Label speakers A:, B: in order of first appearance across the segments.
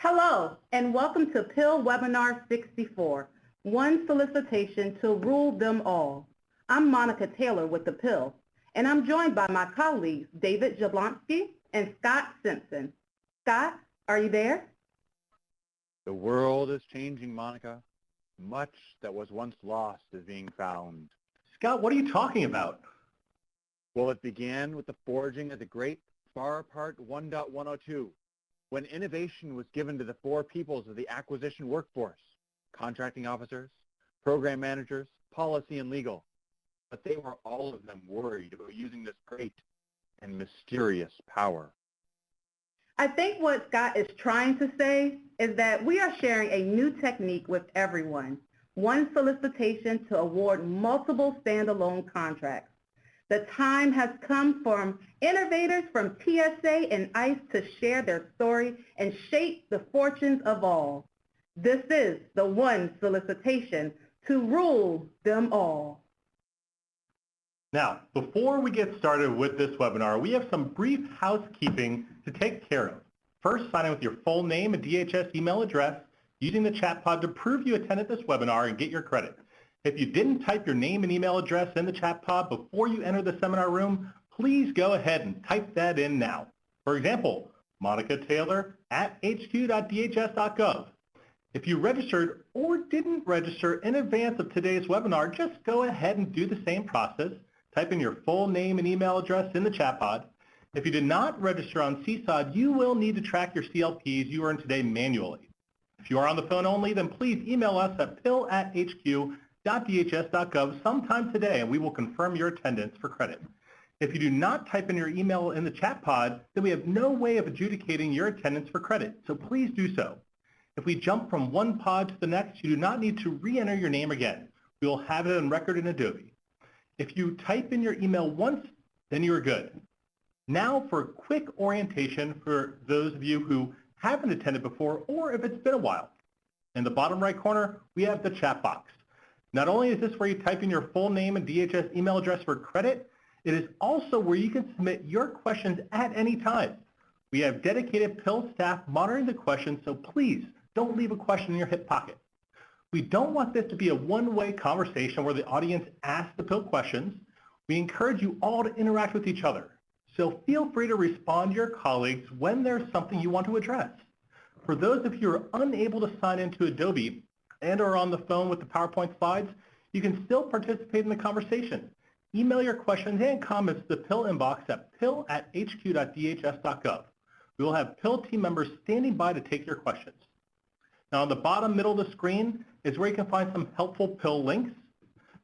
A: Hello, and welcome to PIL Webinar 64, One Solicitation to Rule Them All. I'm Monica Taylor with the PIL, and I'm joined by my colleagues, David Jablonski and Scott Simpson. Scott, are you there?
B: The world is changing, Monica. Much that was once lost is being found.
C: Scott, what are you talking about?
B: Well, it began with the forging of the great Far Part 1.102, when innovation was given to the four peoples of the acquisition workforce: contracting officers, program managers, policy, and legal. But they were all of them worried about using this great and mysterious power.
A: I think what Scott is trying to say is that we are sharing a new technique with everyone, one solicitation to award multiple standalone contracts. The time has come for innovators from TSA and ICE to share their story and shape the fortunes of all. This is the one solicitation to rule them all.
C: Now, before we get started with this webinar, we have some brief housekeeping to take care of. First, sign in with your full name and DHS email address using the chat pod to prove you attended this webinar and get your credit. If you didn't type your name and email address in the chat pod before you enter the seminar room, please go ahead and type that in now. For example, Monica Taylor at hq.dhs.gov. If you registered or didn't register in advance of today's webinar, just go ahead and do the same process. Type in your full name and email address in the chat pod. If you did not register on CSOD, you will need to track your CLPs you earned today manually. If you are on the phone only, then please email us at pil@hq.dhs.gov sometime today, and we will confirm your attendance for credit. If you do not type in your email in the chat pod, then we have no way of adjudicating your attendance for credit, so please do so. If we jump from one pod to the next, you do not need to re-enter your name again. We will have it on record in Adobe. If you type in your email once, then you are good. Now for a quick orientation for those of you who haven't attended before or if it's been a while. In the bottom right corner, we have the chat box. Not only is this where you type in your full name and DHS email address for credit, it is also where you can submit your questions at any time. We have dedicated PIL staff monitoring the questions, so please don't leave a question in your hip pocket. We don't want this to be a one-way conversation where the audience asks the PIL questions. We encourage you all to interact with each other. So feel free to respond to your colleagues when there's something you want to address. For those of you who are unable to sign into Adobe and are on the phone with the PowerPoint slides, you can still participate in the conversation. Email your questions and comments to the PIL inbox at pil@hq.dhs.gov. We will have PIL team members standing by to take your questions. Now on the bottom middle of the screen is where you can find some helpful PIL links.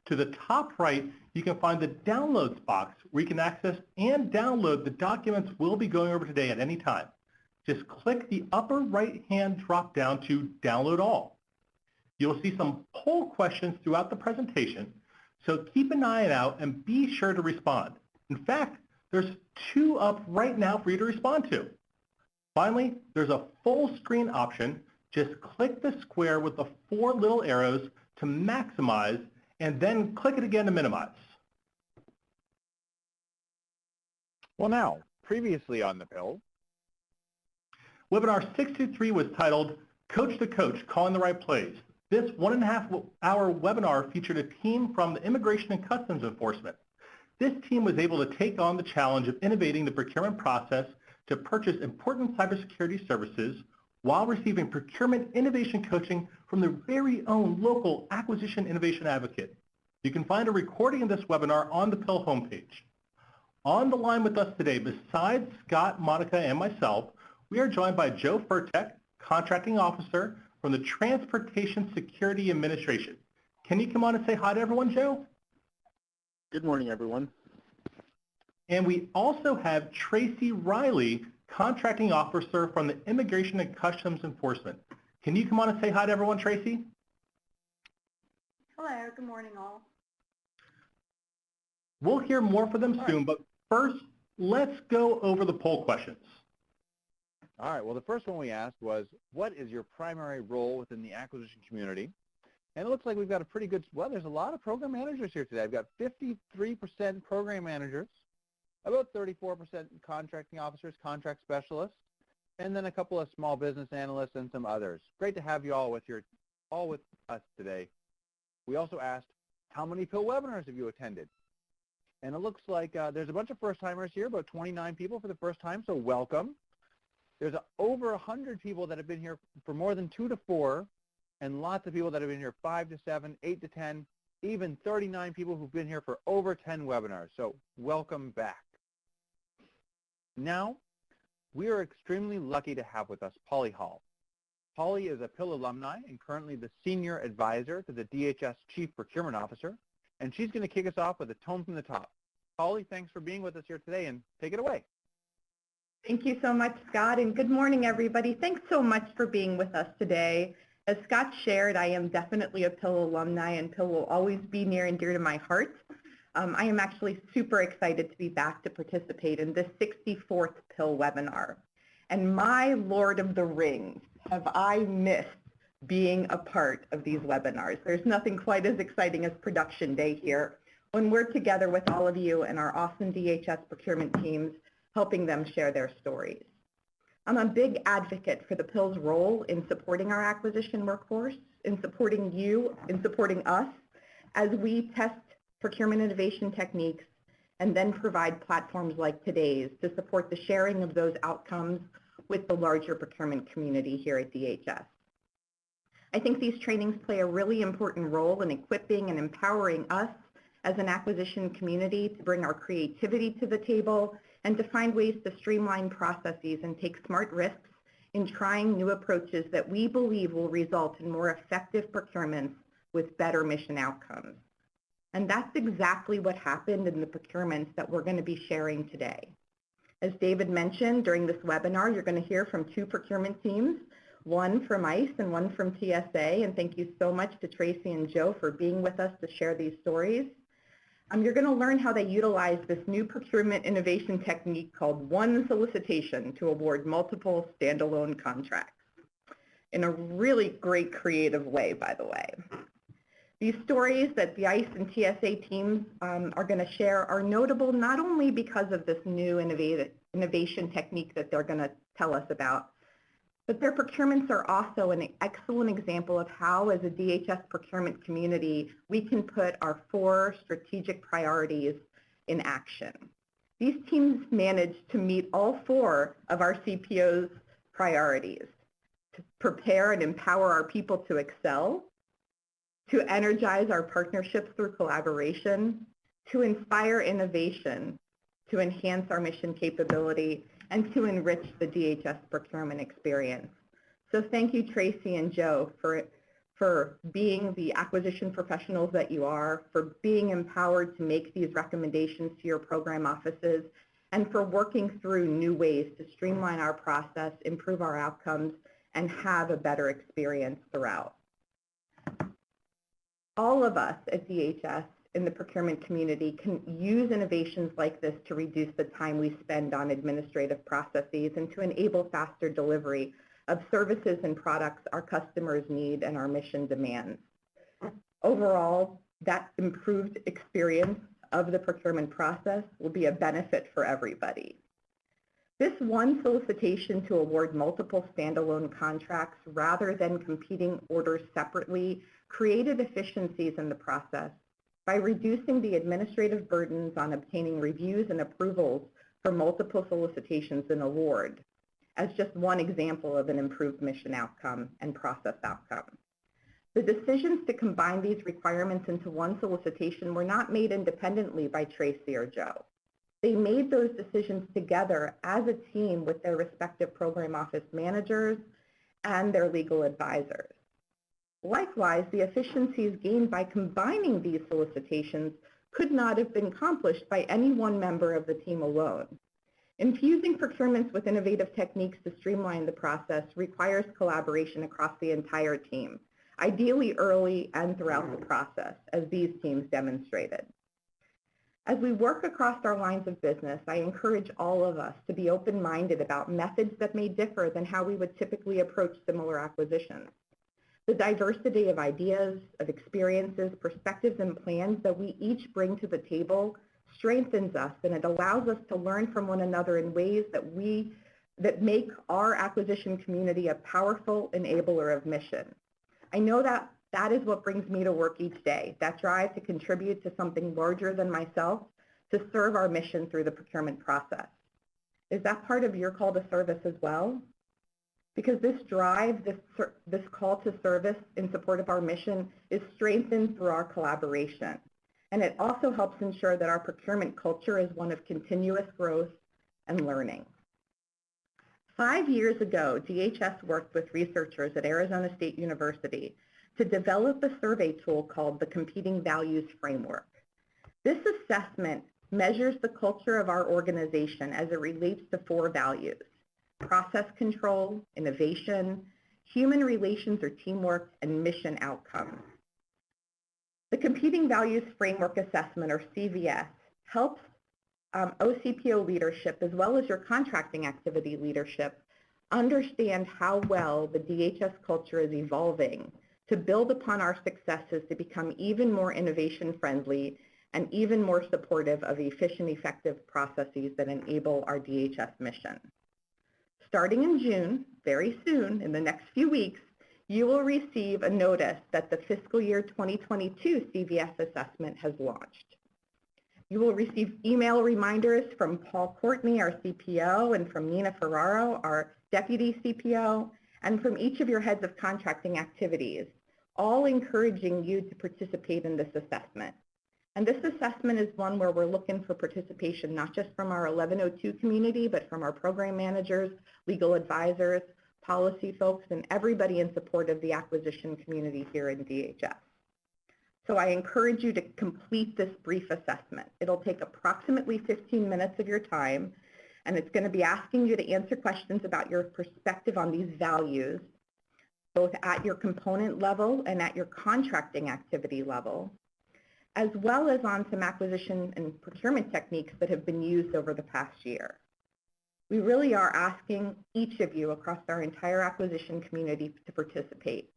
C: To the top right, you can find the downloads box where you can access and download the documents we'll be going over today at any time. Just click the upper right-hand drop-down to download all. You'll see some poll questions throughout the presentation, so keep an eye out and be sure to respond. In fact, there's 2 up right now for you to respond to. Finally, there's a full screen option. Just click the square with the 4 little arrows to maximize, and then click it again to minimize.
B: Well, now, previously on the PIL,
C: Webinar 623 was titled Coach to Coach, Calling the Right Plays. This 1.5-hour webinar featured a team from the Immigration and Customs Enforcement. This team was able to take on the challenge of innovating the procurement process to purchase important cybersecurity services while receiving procurement innovation coaching from their very own local acquisition innovation advocate. You can find a recording of this webinar on the PIL homepage. On the line with us today, besides Scott, Monica, and myself, we are joined by Joe Furtek, Contracting Officer from the Transportation Security Administration. Can you come on and say hi to everyone, Joe?
D: Good morning, everyone.
C: And we also have Tracy Riley, Contracting Officer from the Immigration and Customs Enforcement. Can you come on and say hi to everyone, Tracy?
A: Hello, good morning all.
C: We'll hear more from them soon, but first, let's go over the poll questions.
B: all right, well, the first one we asked was, what is your primary role within the acquisition community? And it looks like we've got a pretty good, well, there's a lot of program managers here today. I've got 53% program managers, about 34% contracting officers, contract specialists, and then a couple of small business analysts and some others. Great to have you all with us today. We also asked, how many PIL webinars have you attended? And it looks like there's a bunch of first-timers here, about 29 people for the first time, so welcome. There's over 100 people that have been here for more than 2 to 4, and lots of people that have been here 5 to 7, 8 to 10, even 39 people who've been here for over 10 webinars. So welcome back. Now, we are extremely lucky to have with us Polly Hall. Polly is a PIL alumni and currently the Senior Advisor to the DHS Chief Procurement Officer, and she's going to kick us off with a tone from the top. Polly, thanks for being with us here today, and take it away.
E: Thank you so much, Scott, and good morning, everybody. Thanks so much for being with us today. As Scott shared, I am definitely a PIL alumni, and PIL will always be near and dear to my heart. I am actually super excited to be back to participate in this 64th PIL webinar. And my Lord of the Rings, have I missed being a part of these webinars. There's nothing quite as exciting as production day here when we're together with all of you and our awesome DHS procurement teams, helping them share their stories. I'm a big advocate for the PIL's role in supporting our acquisition workforce, in supporting you, in supporting us, as we test procurement innovation techniques and then provide platforms like today's to support the sharing of those outcomes with the larger procurement community here at DHS. I think these trainings play a really important role in equipping and empowering us as an acquisition community to bring our creativity to the table and to find ways to streamline processes and take smart risks in trying new approaches that we believe will result in more effective procurements with better mission outcomes. And that's exactly what happened in the procurements that we're going to be sharing today. As David mentioned, during this webinar, you're going to hear from 2 procurement teams, one from ICE and one from TSA, and thank you so much to Tracy and Joe for being with us to share these stories. You're going to learn how they utilize this new procurement innovation technique called one solicitation to award multiple standalone contracts in a really great creative way, by the way. These stories that the ICE and TSA teams are going to share are notable not only because of this new innovation technique that they're going to tell us about, but their procurements are also an excellent example of how, as a DHS procurement community, we can put our 4 strategic priorities in action. These teams managed to meet all 4 of our CPO's priorities: to prepare and empower our people to excel, to energize our partnerships through collaboration, to inspire innovation, to enhance our mission capability, and to enrich the DHS procurement experience. So thank you, Tracy and Joe, for being the acquisition professionals that you are, for being empowered to make these recommendations to your program offices, and for working through new ways to streamline our process, improve our outcomes, and have a better experience throughout. All of us at DHS in the procurement community can use innovations like this to reduce the time we spend on administrative processes and to enable faster delivery of services and products our customers need and our mission demands. Overall, that improved experience of the procurement process will be a benefit for everybody. This one solicitation to award multiple standalone contracts rather than competing orders separately created efficiencies in the process by reducing the administrative burdens on obtaining reviews and approvals for multiple solicitations and award, as just one example of an improved mission outcome and process outcome. The decisions to combine these requirements into one solicitation were not made independently by Tracy or Joe. They made those decisions together as a team with their respective program office managers and their legal advisors. Likewise, the efficiencies gained by combining these solicitations could not have been accomplished by any one member of the team alone. Infusing procurements with innovative techniques to streamline the process requires collaboration across the entire team, ideally early and throughout the process, as these teams demonstrated. As we work across our lines of business, I encourage all of us to be open-minded about methods that may differ than how we would typically approach similar acquisitions. The diversity of ideas, of experiences, perspectives, and plans that we each bring to the table strengthens us, and it allows us to learn from one another in ways that we that make our acquisition community a powerful enabler of mission. I know that is what brings me to work each day, that drive to contribute to something larger than myself, to serve our mission through the procurement process. Is that part of your call to service as well? Because this drive, this call to service in support of our mission is strengthened through our collaboration. And it also helps ensure that our procurement culture is one of continuous growth and learning. 5 years ago, DHS worked with researchers at Arizona State University to develop a survey tool called the Competing Values Framework. This assessment measures the culture of our organization as it relates to 4 values: process control, innovation, human relations or teamwork, and mission outcomes. The Competing Values Framework Assessment, or CVS, helps OCPO leadership, as well as your contracting activity leadership, understand how well the DHS culture is evolving to build upon our successes to become even more innovation friendly and even more supportive of efficient, effective processes that enable our DHS mission. Starting in June, very soon, in the next few weeks, you will receive a notice that the fiscal year 2022 CVS assessment has launched. You will receive email reminders from Paul Courtney, our CPO, and from Nina Ferraro, our Deputy CPO, and from each of your heads of contracting activities, all encouraging you to participate in this assessment. And this assessment is one where we're looking for participation not just from our 1102 community, but from our program managers, legal advisors, policy folks, and everybody in support of the acquisition community here in DHS. So I encourage you to complete this brief assessment. It'll take approximately 15 minutes of your time, and it's going to be asking you to answer questions about your perspective on these values, both at your component level and at your contracting activity level, as well as on some acquisition and procurement techniques that have been used over the past year. We really are asking each of you across our entire acquisition community to participate.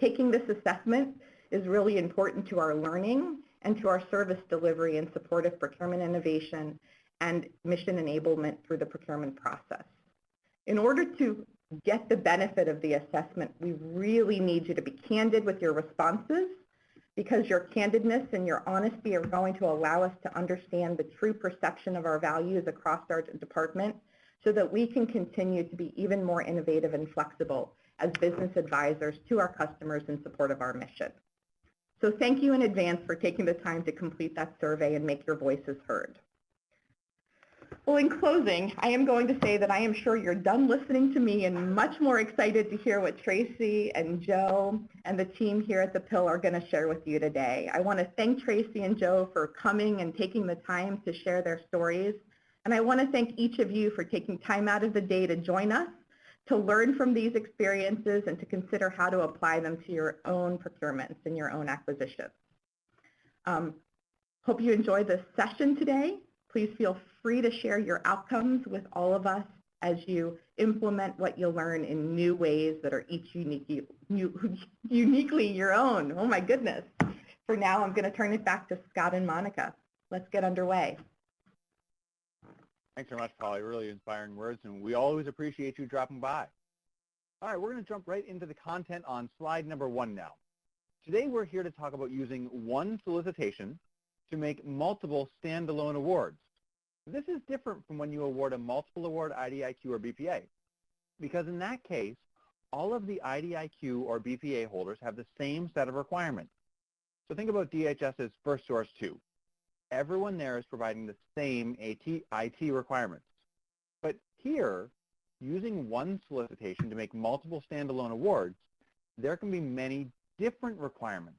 E: Taking this assessment is really important to our learning and to our service delivery in support of procurement innovation and mission enablement through the procurement process. In order to get the benefit of the assessment, we really need you to be candid with your responses, because your candidness and your honesty are going to allow us to understand the true perception of our values across our department so that we can continue to be even more innovative and flexible as business advisors to our customers in support of our mission. So thank you in advance for taking the time to complete that survey and make your voices heard. Well, in closing, I am going to say that I am sure you're done listening to me and much more excited to hear what Tracy and Joe and the team here at the PIL are going to share with you today. I want to thank Tracy and Joe for coming and taking the time to share their stories. And I want to thank each of you for taking time out of the day to join us, to learn from these experiences and to consider how to apply them to your own procurements and your own acquisitions. Hope you enjoyed this session today. Please feel free to share your outcomes with all of us as you implement what you learn in new ways that are each uniquely your own. Oh my goodness. For now, I'm going to turn it back to Scott and Monica. Let's get underway.
B: Thanks very much, Polly. Really inspiring words, and we always appreciate you dropping by. All right, we're going to jump right into the content on slide number 1 now. Today, we're here to talk about using one solicitation to make multiple standalone awards. This is different from when you award a multiple award IDIQ or BPA, because in that case, all of the IDIQ or BPA holders have the same set of requirements. So think about DHS's First Source 2. Everyone there is providing the same IT requirements. But here, using one solicitation to make multiple standalone awards, there can be many different requirements,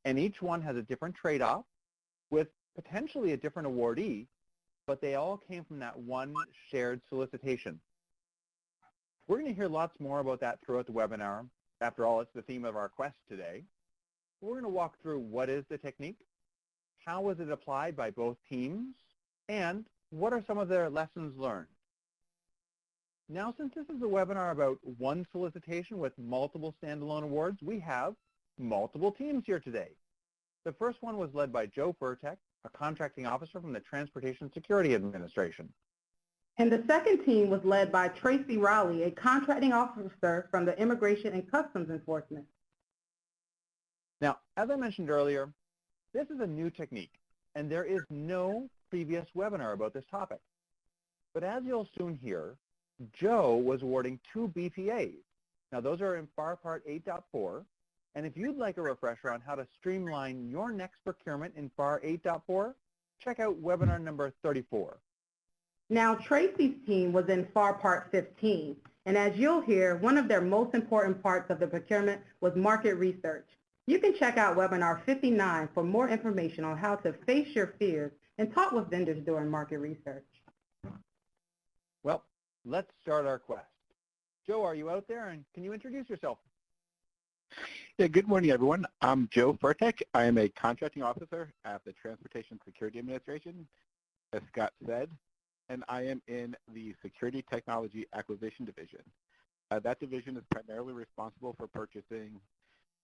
B: and each one has a different trade-off with potentially a different awardee, but they all came from that one shared solicitation. We're going to hear lots more about that throughout the webinar. After all, it's the theme of our quest today. We're going to walk through what is the technique, how was it applied by both teams, and what are some of their lessons learned. Now, since this is a webinar about one solicitation with multiple standalone awards, we have multiple teams here today. The first one was led by Joe Furtek, a contracting officer from the Transportation Security Administration.
A: And the second team was led by Tracy Rowley, a contracting officer from the Immigration and Customs Enforcement.
B: Now, as I mentioned earlier, this is a new technique, and there is no previous webinar about this topic. But as you'll soon hear, Joe was awarding 2 BPAs. Now, those are in FAR Part 8.4, and if you'd like a refresher on how to streamline your next procurement in FAR 8.4, check out webinar number 34.
A: Now, Tracy's team was in FAR Part 15, and as you'll hear, one of their most important parts of the procurement was market research. You can check out webinar 59 for more information on how to face your fears and talk with vendors during market research.
B: Well, let's start our quest. Joe, are you out there, and can you introduce yourself?
D: Yeah, good morning, everyone. I'm Joe Furtek. I am a contracting officer at the Transportation Security Administration, as Scott said, and I am in the Security Technology Acquisition Division. That division is primarily responsible for purchasing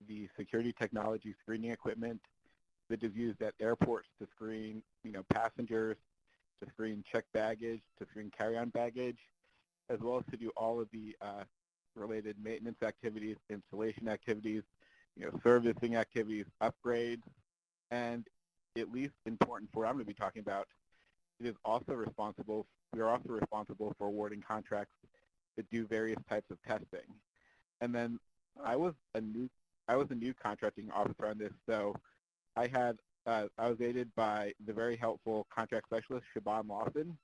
D: the security technology screening equipment that is used at airports to screen, passengers, to screen checked baggage, to screen carry-on baggage, as well as to do all of the related maintenance activities, installation activities, servicing activities, upgrades, and at least important for what I'm going to be talking about, we are also responsible for awarding contracts that do various types of testing. And then I was a new contracting officer on this, so I was aided by the very helpful contract specialist, Siobhan Lawson,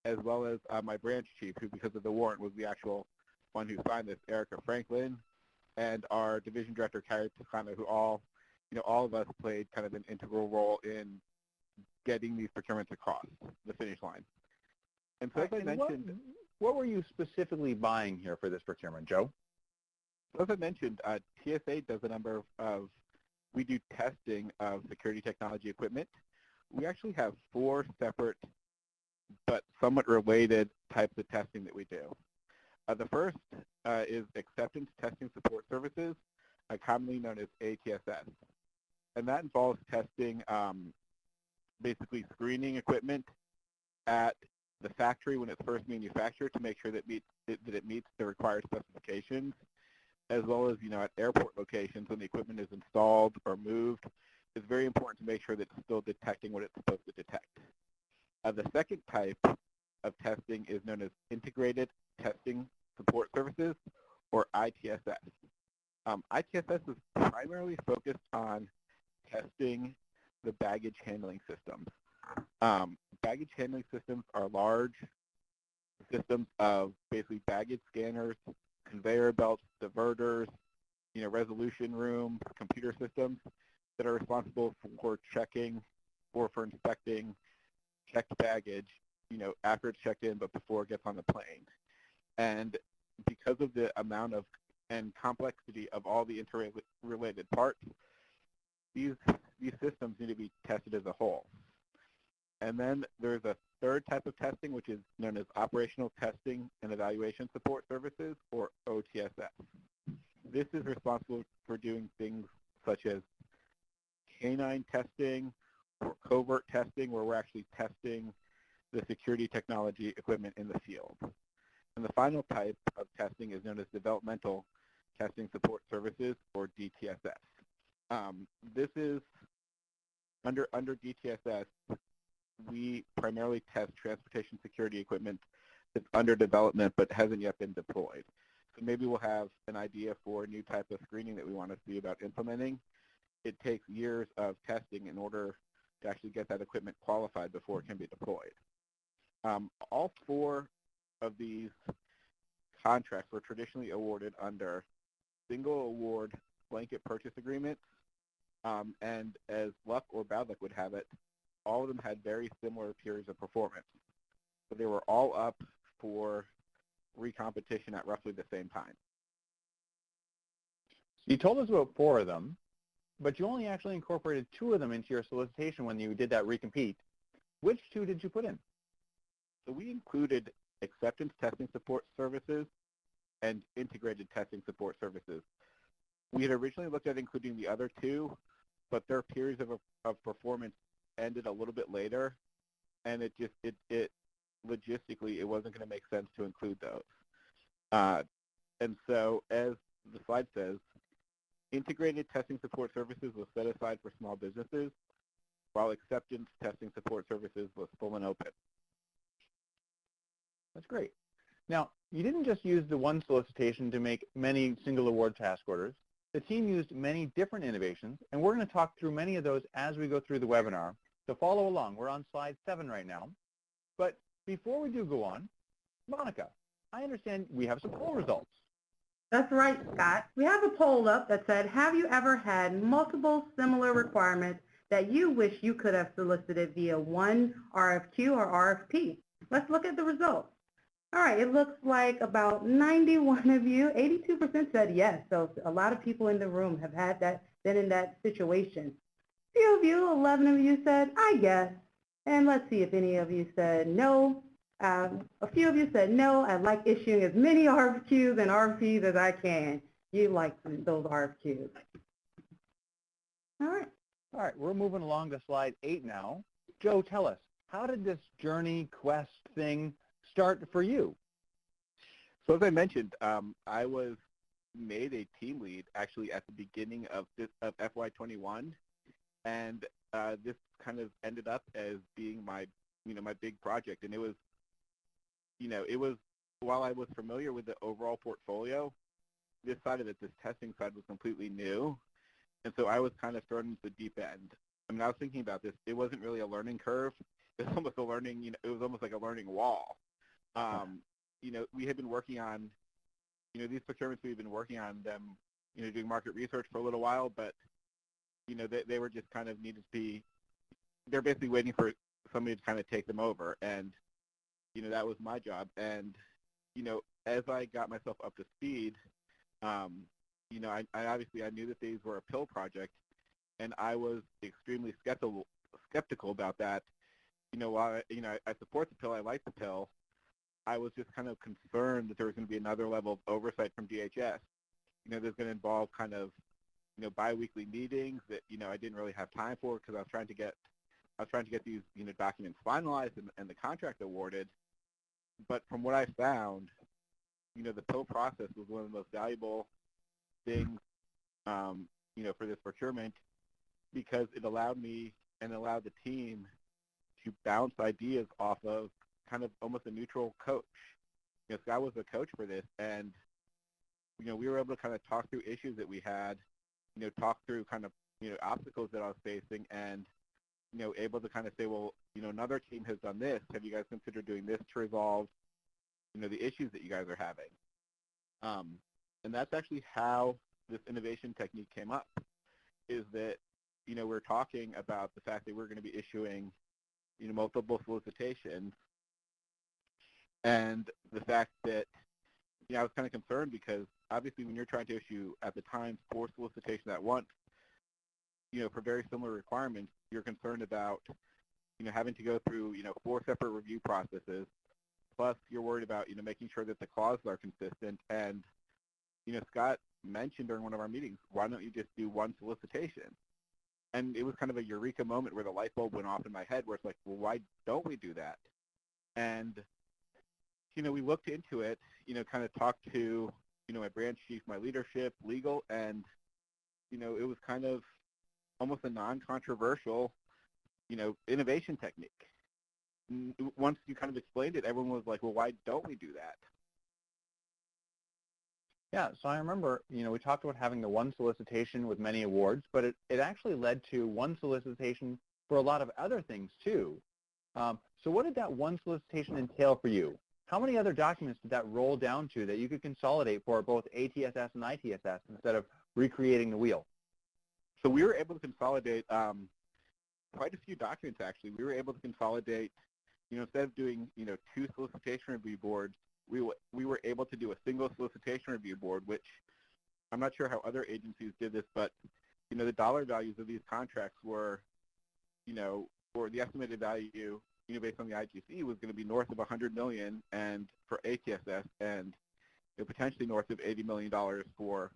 D: as well as my branch chief, who because of the warrant was the actual one who signed this, Erica Franklin, and our division director, Carrie Toscano, who all of us played kind of an integral role in getting these procurements across the finish line. And so as I mentioned,
B: what were you specifically buying here for this procurement, Joe?
D: As I mentioned, TSA does a number of, we do testing of security technology equipment. We actually have 4 separate but somewhat related types of testing that we do. The first is Acceptance Testing Support Services, commonly known as ATSS. And that involves testing, basically screening equipment at the factory when it's first manufactured to make sure that it meets the required specifications, as well as at airport locations when the equipment is installed or moved. It's very important to make sure that it's still detecting what it's supposed to detect. The second type of testing is known as Integrated Testing Support Services, or ITSS. ITSS is primarily focused on testing the baggage handling systems. Baggage handling systems are large systems of basically baggage scanners, conveyor belts, diverters, resolution rooms, computer systems that are responsible for checking or for inspecting checked baggage, after it's checked in but before it gets on the plane. And because of the amount of and complexity of all the interrelated parts, these systems need to be tested as a whole. And then there's a third type of testing, which is known as Operational Testing and Evaluation Support Services, or OTSS. This is responsible for doing things such as canine testing or covert testing, where we're actually testing the security technology equipment in the field. And the final type of testing is known as Developmental Testing Support Services, or DTSS. This is, under DTSS, we primarily test transportation security equipment that's under development but hasn't yet been deployed. So maybe we'll have an idea for a new type of screening that we want to see about implementing. It takes years of testing in order to actually get that equipment qualified before it can be deployed. All 4 of these contracts were traditionally awarded under single award blanket purchase agreements, and as luck or bad luck would have it, all of them had very similar periods of performance. So they were all up for recompetition at roughly the same time.
B: You told us about 4 of them, but you only actually incorporated 2 of them into your solicitation when you did that recompete. Which 2 did you put in?
D: So we included Acceptance Testing Support Services and Integrated Testing Support Services. We had originally looked at including the other 2, but their periods of performance ended a little bit later, and it logistically it wasn't going to make sense to include those. And so, as the slide says, integrated testing support services was set aside for small businesses, while acceptance testing support services was full and open.
B: That's great. Now, you didn't just use the one solicitation to make many single award task orders. The team used many different innovations, and we're going to talk through many of those as we go through the webinar. So follow along. We're on slide 7 right now. But before we do go on, Monica, I understand we have some poll results.
A: That's right, Scott. We have a poll up that said, have you ever had multiple similar requirements that you wish you could have solicited via one RFQ or RFP? Let's look at the results. All right, it looks like about 91 of you, 82% said yes. So a lot of people in the room have had that, been in that situation. A few of you, 11 of you said, I guess. And let's see if any of you said no. A few of you said no, I like issuing as many RFQs and RFPs as I can. You like those RFQs. All right.
B: All right, we're moving along to slide 8 now. Joe, tell us, how did this journey quest thing start for you?
D: So as I mentioned, I was made a team lead actually at the beginning of FY21, and this kind of ended up as being my, my big project. And it was, while I was familiar with the overall portfolio, this side of it, this testing side, was completely new. And so I was kind of thrown into the deep end. I mean, I was thinking about this. It wasn't really a learning curve. It was almost a learning, it was almost like a learning wall. We had been working on, these procurements, we've been working on them, doing market research for a little while, but, they were just kind of needed to be, they're basically waiting for somebody to kind of take them over. And, that was my job. And, as I got myself up to speed, I obviously I knew that these were a PIL project, and I was extremely skeptical about that. While I support the PIL, I like the PIL, I was just kind of concerned that there was going to be another level of oversight from DHS. There's going to involve kind of, biweekly meetings that, I didn't really have time for because I was trying to get these, documents finalized and the contract awarded. But from what I found, the PIL process was one of the most valuable things, for this procurement, because it allowed me and allowed the team to bounce ideas off of kind of almost a neutral coach. Scott was a coach for this, and we were able to kind of talk through issues that we had, talk through kind of obstacles that I was facing, and able to kind of say, well, another team has done this. Have you guys considered doing this to resolve the issues that you guys are having? And that's actually how this innovation technique came up, is that we're talking about the fact that we're going to be issuing multiple solicitations, and the fact that I was kind of concerned because obviously when you're trying to issue at the time 4 solicitations at once, for very similar requirements, you're concerned about having to go through 4 separate review processes, plus you're worried about making sure that the clauses are consistent. And Scott mentioned during one of our meetings, why don't you just do one solicitation? And it was kind of a eureka moment where the light bulb went off in my head, where it's like, well, why don't we do that? And we looked into it, kind of talked to my branch chief, my leadership, legal, and it was kind of almost a non-controversial innovation technique. Once you kind of explained it, everyone was like, well, why don't we do that?
B: Yeah, so I remember, we talked about having the one solicitation with many awards, but it actually led to one solicitation for a lot of other things too. So what did that one solicitation entail for you? How many other documents did that roll down to that you could consolidate for both ATSS and ITSS instead of recreating the wheel?
D: So we were able to consolidate quite a few documents, actually. We were able to consolidate, instead of doing, 2 solicitation review boards, we were able to do a single solicitation review board, which I'm not sure how other agencies did this, but, the dollar values of these contracts were, or the estimated value, based on the IGC, was going to be north of $100 million, and for ATSS, and potentially north of $80 million for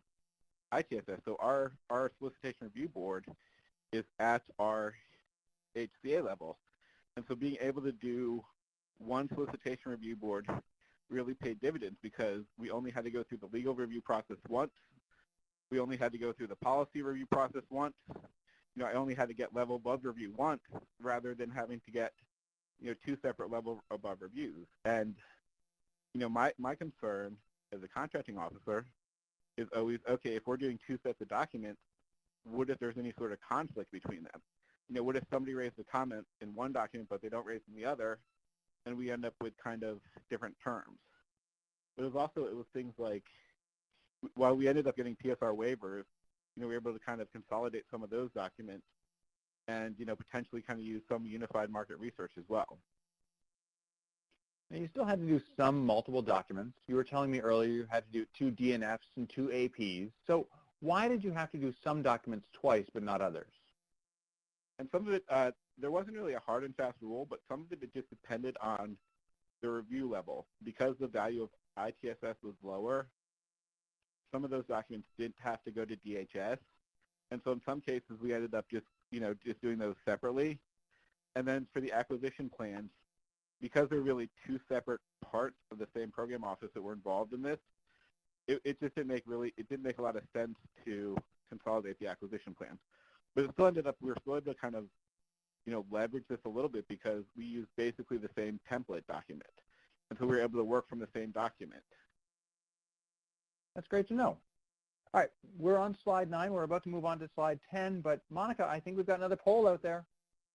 D: ITSS. So our solicitation review board is at our HCA level. And so being able to do one solicitation review board really paid dividends because we only had to go through the legal review process once. We only had to go through the policy review process once. I only had to get level above review once rather than having to get, two separate level above reviews. And, my concern as a contracting officer is always, okay, if we're doing two sets of documents, what if there's any sort of conflict between them? What if somebody raised a comment in one document but they don't raise in the other, and we end up with kind of different terms? But it was things like, while we ended up getting PSR waivers, we were able to kind of consolidate some of those documents and, potentially kind of use some unified market research as well.
B: Now, you still had to do some multiple documents. You were telling me earlier you had to do 2 DNFs and 2 APs. So why did you have to do some documents twice but not others?
D: And some of it, there wasn't really a hard and fast rule, but some of it just depended on the review level. Because the value of ITSS was lower, some of those documents didn't have to go to DHS. And so in some cases, we ended up just doing those separately. And then for the acquisition plans, because they're really two separate parts of the same program office that were involved in this, it just didn't make a lot of sense to consolidate the acquisition plans. But it still we were still able to kind of, leverage this a little bit because we used basically the same template document. And so we were able to work from the same document.
B: That's great to know. All right, we're on slide 9. We're about to move on to slide 10, but Monica, I think we've got another poll out there.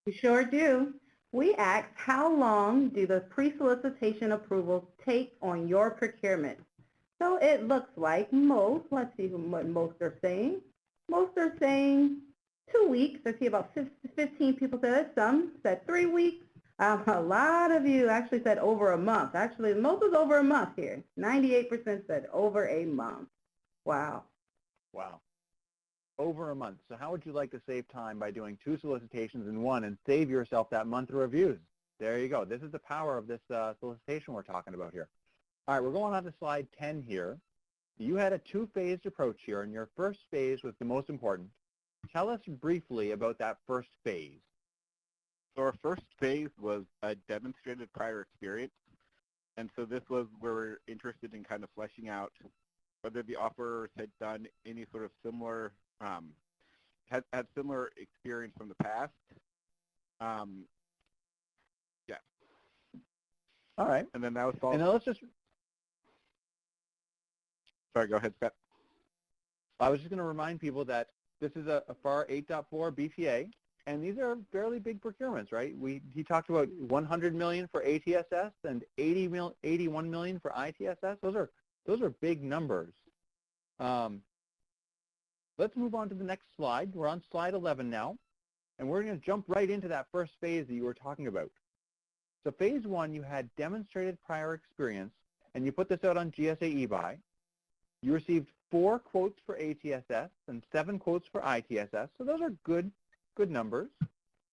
A: We sure do. We asked, how long do the pre-solicitation approvals take on your procurement? So it looks like let's see what most are saying. Most are saying 2 weeks. I see about 15 people said it. Some said 3 weeks. A lot of you actually said over a month. Actually, most is over a month here. 98% said over a month. Wow.
B: Wow. Over a month. So how would you like to save time by doing 2 solicitations in one and save yourself that month of reviews? There you go. This is the power of this solicitation we're talking about here. All right, we're going on to slide 10 here. You had a 2-phased approach here, and your first phase was the most important. Tell us briefly about that first phase.
D: So our first phase was a demonstrated prior experience. And so this was where we're interested in kind of fleshing out whether the offerers had done any sort of similar, had similar experience from the past. Yeah.
B: All right.
D: And then that was all.
B: And now let's just.
D: Sorry, go ahead, Scott.
B: I was just going to remind people that this is a FAR 8.4 BPA, and these are fairly big procurements, right? He talked about 100 million for ATSS and 81 million for ITSS. Those are big numbers. Let's move on to the next slide. We're on slide 11 now, and we're going to jump right into that first phase that you were talking about. So phase 1, you had demonstrated prior experience, and you put this out on GSA eBuy. You received 4 quotes for ATSS and 7 quotes for ITSS, so those are good numbers.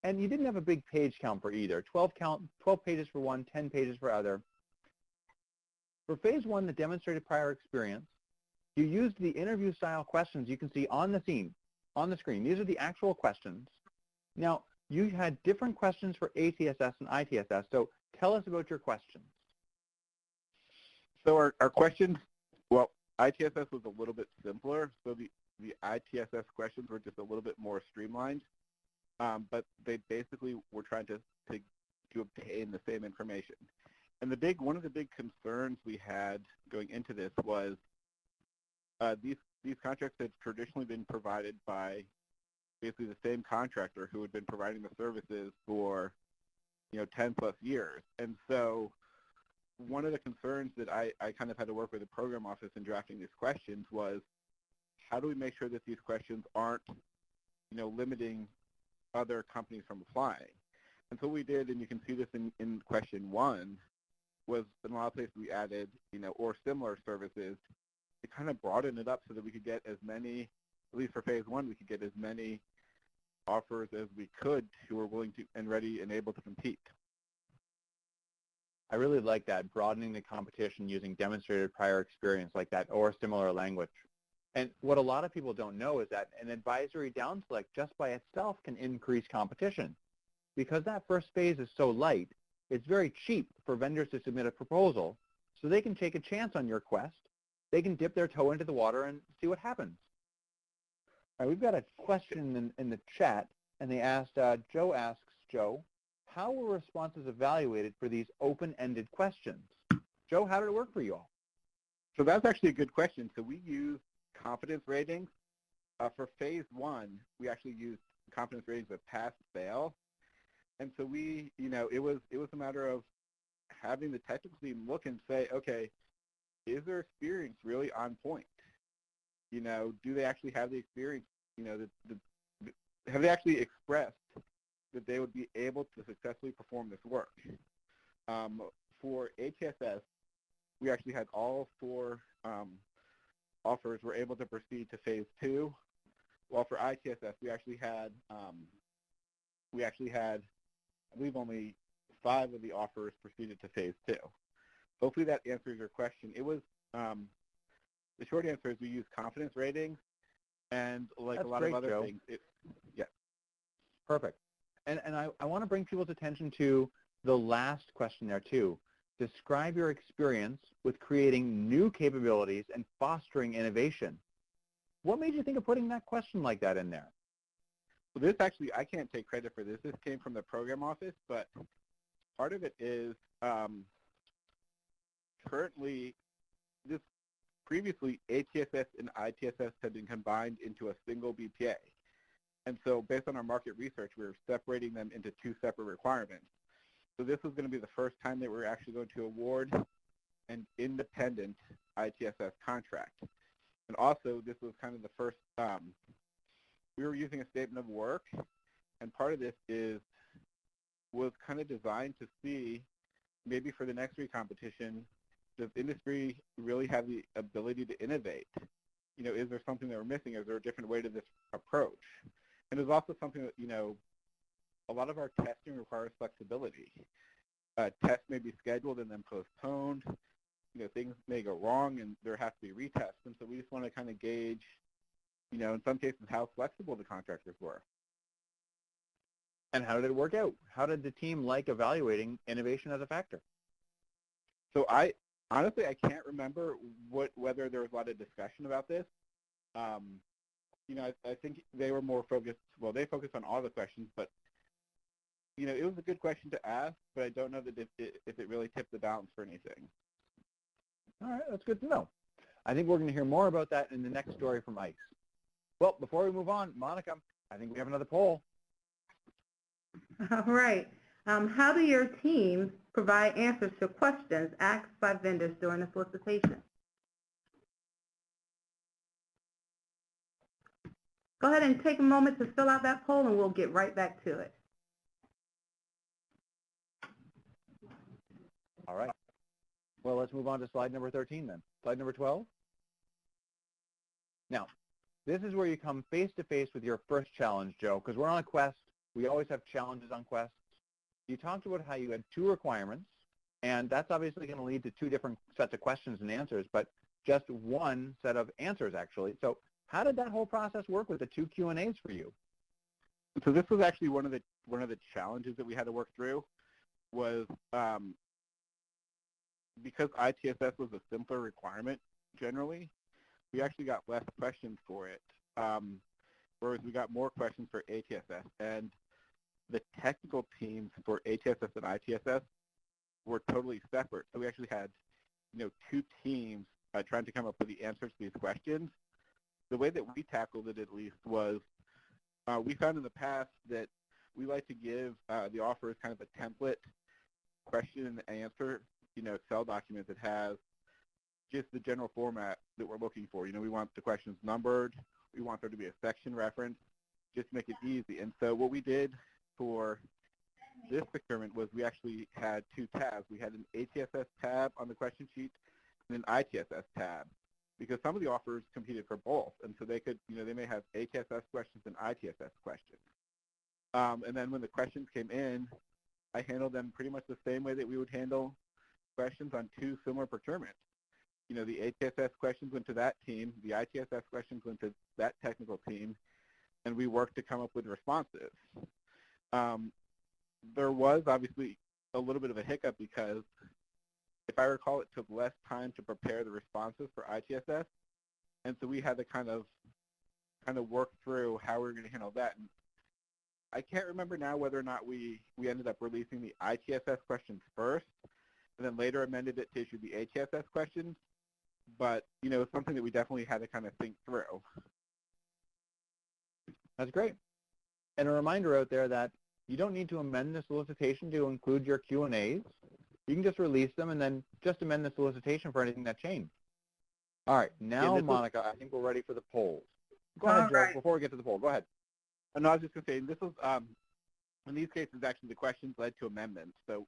B: And you didn't have a big page count for either. 12 pages for one, 10 pages for other. For phase 1, the demonstrated prior experience, you used the interview style questions you can see on the screen. These are the actual questions. Now, you had different questions for ATSS and ITSS, so tell us about your questions.
D: So our questions, well, ITSS was a little bit simpler, so the ITSS questions were just a little bit more streamlined, but they basically were trying to obtain the same information. And one of the big concerns we had going into this was these contracts had traditionally been provided by basically the same contractor who had been providing the services for 10 plus years. And so one of the concerns that I kind of had to work with the program office in drafting these questions was, how do we make sure that these questions aren't limiting other companies from applying? And so what we did, and you can see this in question 1, was in a lot of places we added, or similar services to kind of broaden it up so that we could get as many, at least for phase 1, we could get as many offers as we could who were willing to and ready and able to compete.
B: I really like that, broadening the competition using demonstrated prior experience like that or similar language. And what a lot of people don't know is that an advisory down select just by itself can increase competition. Because that first phase is so light, It's very cheap for vendors to submit a proposal so they can take a chance on your quest. They can dip their toe into the water and see what happens. All right, we've got a question in the chat, and they asked, Joe asks, Joe, how were responses evaluated for these open-ended questions? Joe, how did it work for you all?
D: So that's actually a good question. So we use confidence ratings. For phase one, we actually used confidence ratings of pass, fail. And so we, it was a matter of having the technical team look and say, okay, is their experience really on point? Do they actually have the experience, have they actually expressed that they would be able to successfully perform this work? For HSS, we actually had all 4 offers were able to proceed to phase 2. While for ITSS, we actually had, I believe, only 5 of the offers proceeded to phase 2. Hopefully that answers your question. It was, the short answer is we use confidence ratings, and like
B: That's
D: a lot
B: great,
D: of other
B: Joe.
D: things, yeah.
B: Perfect. And I want to bring people's attention to the last question there too. Describe your experience with creating new capabilities and fostering innovation. What made you think of putting that question like that in there?
D: So this actually, I can't take credit for this. This came from the program office, but part of it is currently, previously ATSS and ITSS had been combined into a single BPA. And so based on our market research, we were separating them into 2 separate requirements. So this was going to be the first time that we're actually going to award an independent ITSS contract. And also, this was kind of the first, we were using a statement of work, and part of this was kind of designed to see, maybe for the next competition, does industry really have the ability to innovate? Is there something that we're missing? Is there a different way to this approach? And there's also something that, a lot of our testing requires flexibility. Tests may be scheduled and then postponed. Things may go wrong and there has to be retests. And so we just want to kind of gauge, in some cases, how flexible the contractors were.
B: And how did it work out? How did the team like evaluating innovation as a factor?
D: So honestly, I can't remember whether there was a lot of discussion about this. I think they were more focused, well, they focused on all the questions, but, it was a good question to ask, but I don't know that if it really tipped the balance for anything.
B: All right, that's good to know. I think we're going to hear more about that in the next story from ICE. Well, before we move on, Monica, I think we have another poll.
A: All right. How do your teams provide answers to questions asked by vendors during the solicitation? Go ahead and take a moment to fill out that poll, and we'll get right back to it.
B: All right. Well, let's move on to slide number 13 then. Slide number 12. Now, this is where you come face-to-face with your first challenge, Joe, because we're on a quest. We always have challenges on quests. You talked about how you had 2 requirements, and that's obviously going to lead to 2 different sets of questions and answers, but just 1 set of answers, actually. So how did that whole process work with the 2 Q&As for you?
D: So this was actually one of the challenges that we had to work through was because ITSS was a simpler requirement generally, we actually got less questions for it, whereas we got more questions for ATSS. And the technical teams for ATSS and ITSS were totally separate. So we actually had, 2 teams trying to come up with the answers to these questions. The way that we tackled it, at least, was we found in the past that we like to give the offers kind of a template question and answer, Excel document that has just the general format that we're looking for. We want the questions numbered. We want there to be a section reference, just to make it easy. And so what we did for this procurement was we actually had 2 tabs. We had an ATSS tab on the question sheet and an ITSS tab, because some of the offers competed for both. And so they could, they may have ATSS questions and ITSS questions. And then when the questions came in, I handled them pretty much the same way that we would handle questions on 2 similar procurements. The ATSS questions went to that team, the ITSS questions went to that technical team, and we worked to come up with responses. There was obviously, a little bit of a hiccup because if I recall, it took less time to prepare the responses for ITSS, and so we had to kind of work through how we were going to handle that. And I can't remember now whether or not we ended up releasing the ITSS questions first, and then later amended it to issue the ATSS questions. But it's something that we definitely had to kind of think through.
B: That's great. And a reminder out there that you don't need to amend the solicitation to include your Q&As. You can just release them and then just amend the solicitation for anything that changed. All right, now, Monica, I think we're ready for the polls. Go ahead, Joe, before we get to the poll. Go ahead.
D: No, I was just going to say, this was, in these cases, actually the questions led to amendments. So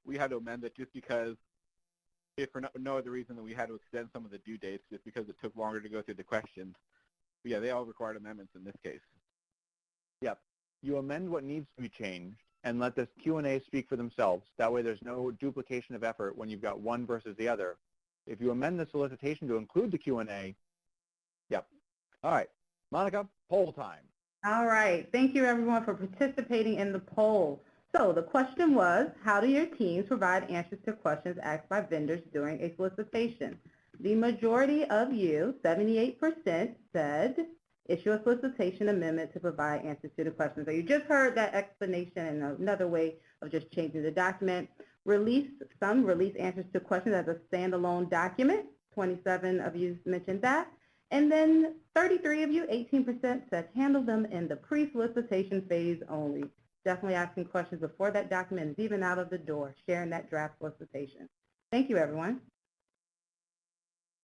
D: we had to amend it just because, if for no other reason than we had to extend some of the due dates just because it took longer to go through the questions. But yeah, they all required amendments in this case.
B: Yep. You amend what needs to be changed and let this Q&A speak for themselves. That way there's no duplication of effort when you've got one versus the other. If you amend the solicitation to include the Q&A, yep. All right. Monica, poll time.
A: All right. Thank you, everyone, for participating in the poll. So the question was, how do your teams provide answers to questions asked by vendors during a solicitation? The majority of you, 78%, said issue a solicitation amendment to provide answers to the questions. So you just heard that explanation and another way of just changing the document. Release answers to questions as a standalone document. 27 of you mentioned that. And then 33 of you, 18%, said handle them in the pre-solicitation phase only. Definitely asking questions before that document is even out of the door, sharing that draft solicitation. Thank you, everyone.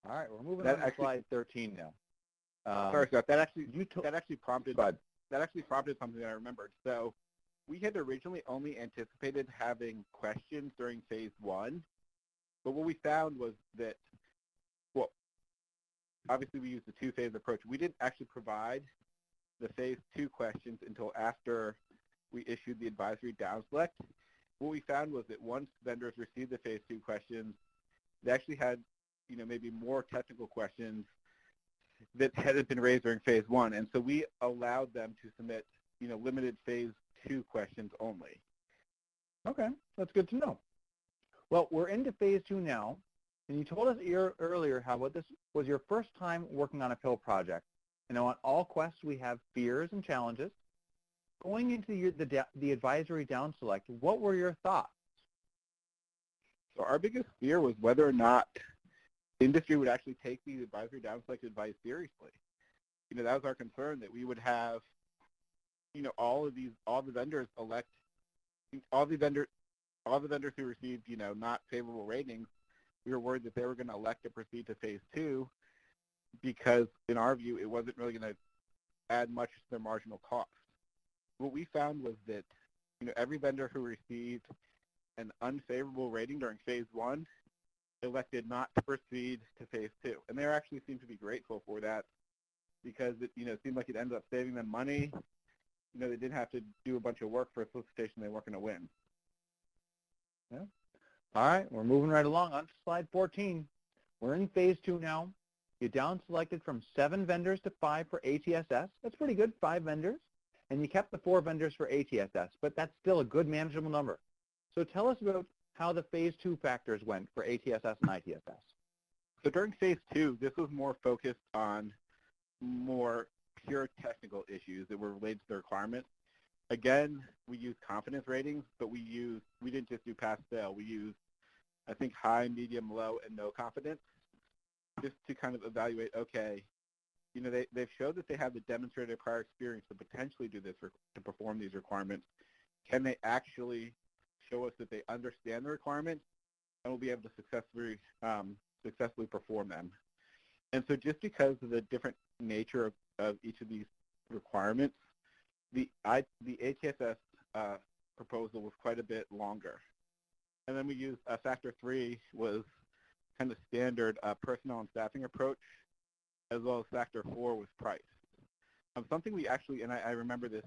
B: All right, we're moving on to slide 13 now.
D: Sorry, Scott. That actually prompted something that I remembered. So we had originally only anticipated having questions during phase 1, but what we found was that, well, obviously we used the two-phase approach. We didn't actually provide the phase 2 questions until after we issued the advisory down select. What we found was that once vendors received the phase 2 questions, they actually had, maybe more technical questions that hadn't been raised during phase 1, and so we allowed them to submit, limited phase 2 questions only.
B: Okay, that's good to know. Well, we're into phase 2 now, and you told us earlier how this was your first time working on a PIL project. On all quests we have fears and challenges. Going into the advisory down select, what were your thoughts?
D: So our biggest fear was whether or not the industry would actually take the advisory down select advice seriously. That was our concern, that we would have, all the vendors who received, not favorable ratings. We were worried that they were going to elect to proceed to phase 2 because, in our view, it wasn't really going to add much to their marginal cost. What we found was that, every vendor who received an unfavorable rating during phase 1 elected not to proceed to phase 2. And they actually seemed to be grateful for that because it, seemed like it ended up saving them money. They didn't have to do a bunch of work for a solicitation they weren't going to win.
B: Yeah. All right, we're moving right along on to slide 14. We're in phase 2 now. You down selected from 7 vendors to 5 for ATSS. That's pretty good, 5 vendors. And you kept the 4 vendors for ATSS, but that's still a good manageable number. So tell us about how the phase 2 factors went for ATSS and ITSS.
D: So during phase 2, this was more focused on more pure technical issues that were related to the requirement. Again, we used confidence ratings, but we didn't just do pass-fail. We used, I think, high, medium, low, and no confidence just to kind of evaluate, okay, they've showed that they have the demonstrated prior experience to potentially do this to perform these requirements. Can they actually show us that they understand the requirements and will be able to successfully perform them? And so just because of the different nature of each of these requirements, the ATSS proposal was quite a bit longer. And then we used factor 3 was kind of standard personnel and staffing approach, as well as factor 4 was price. Something we actually, and I remember this,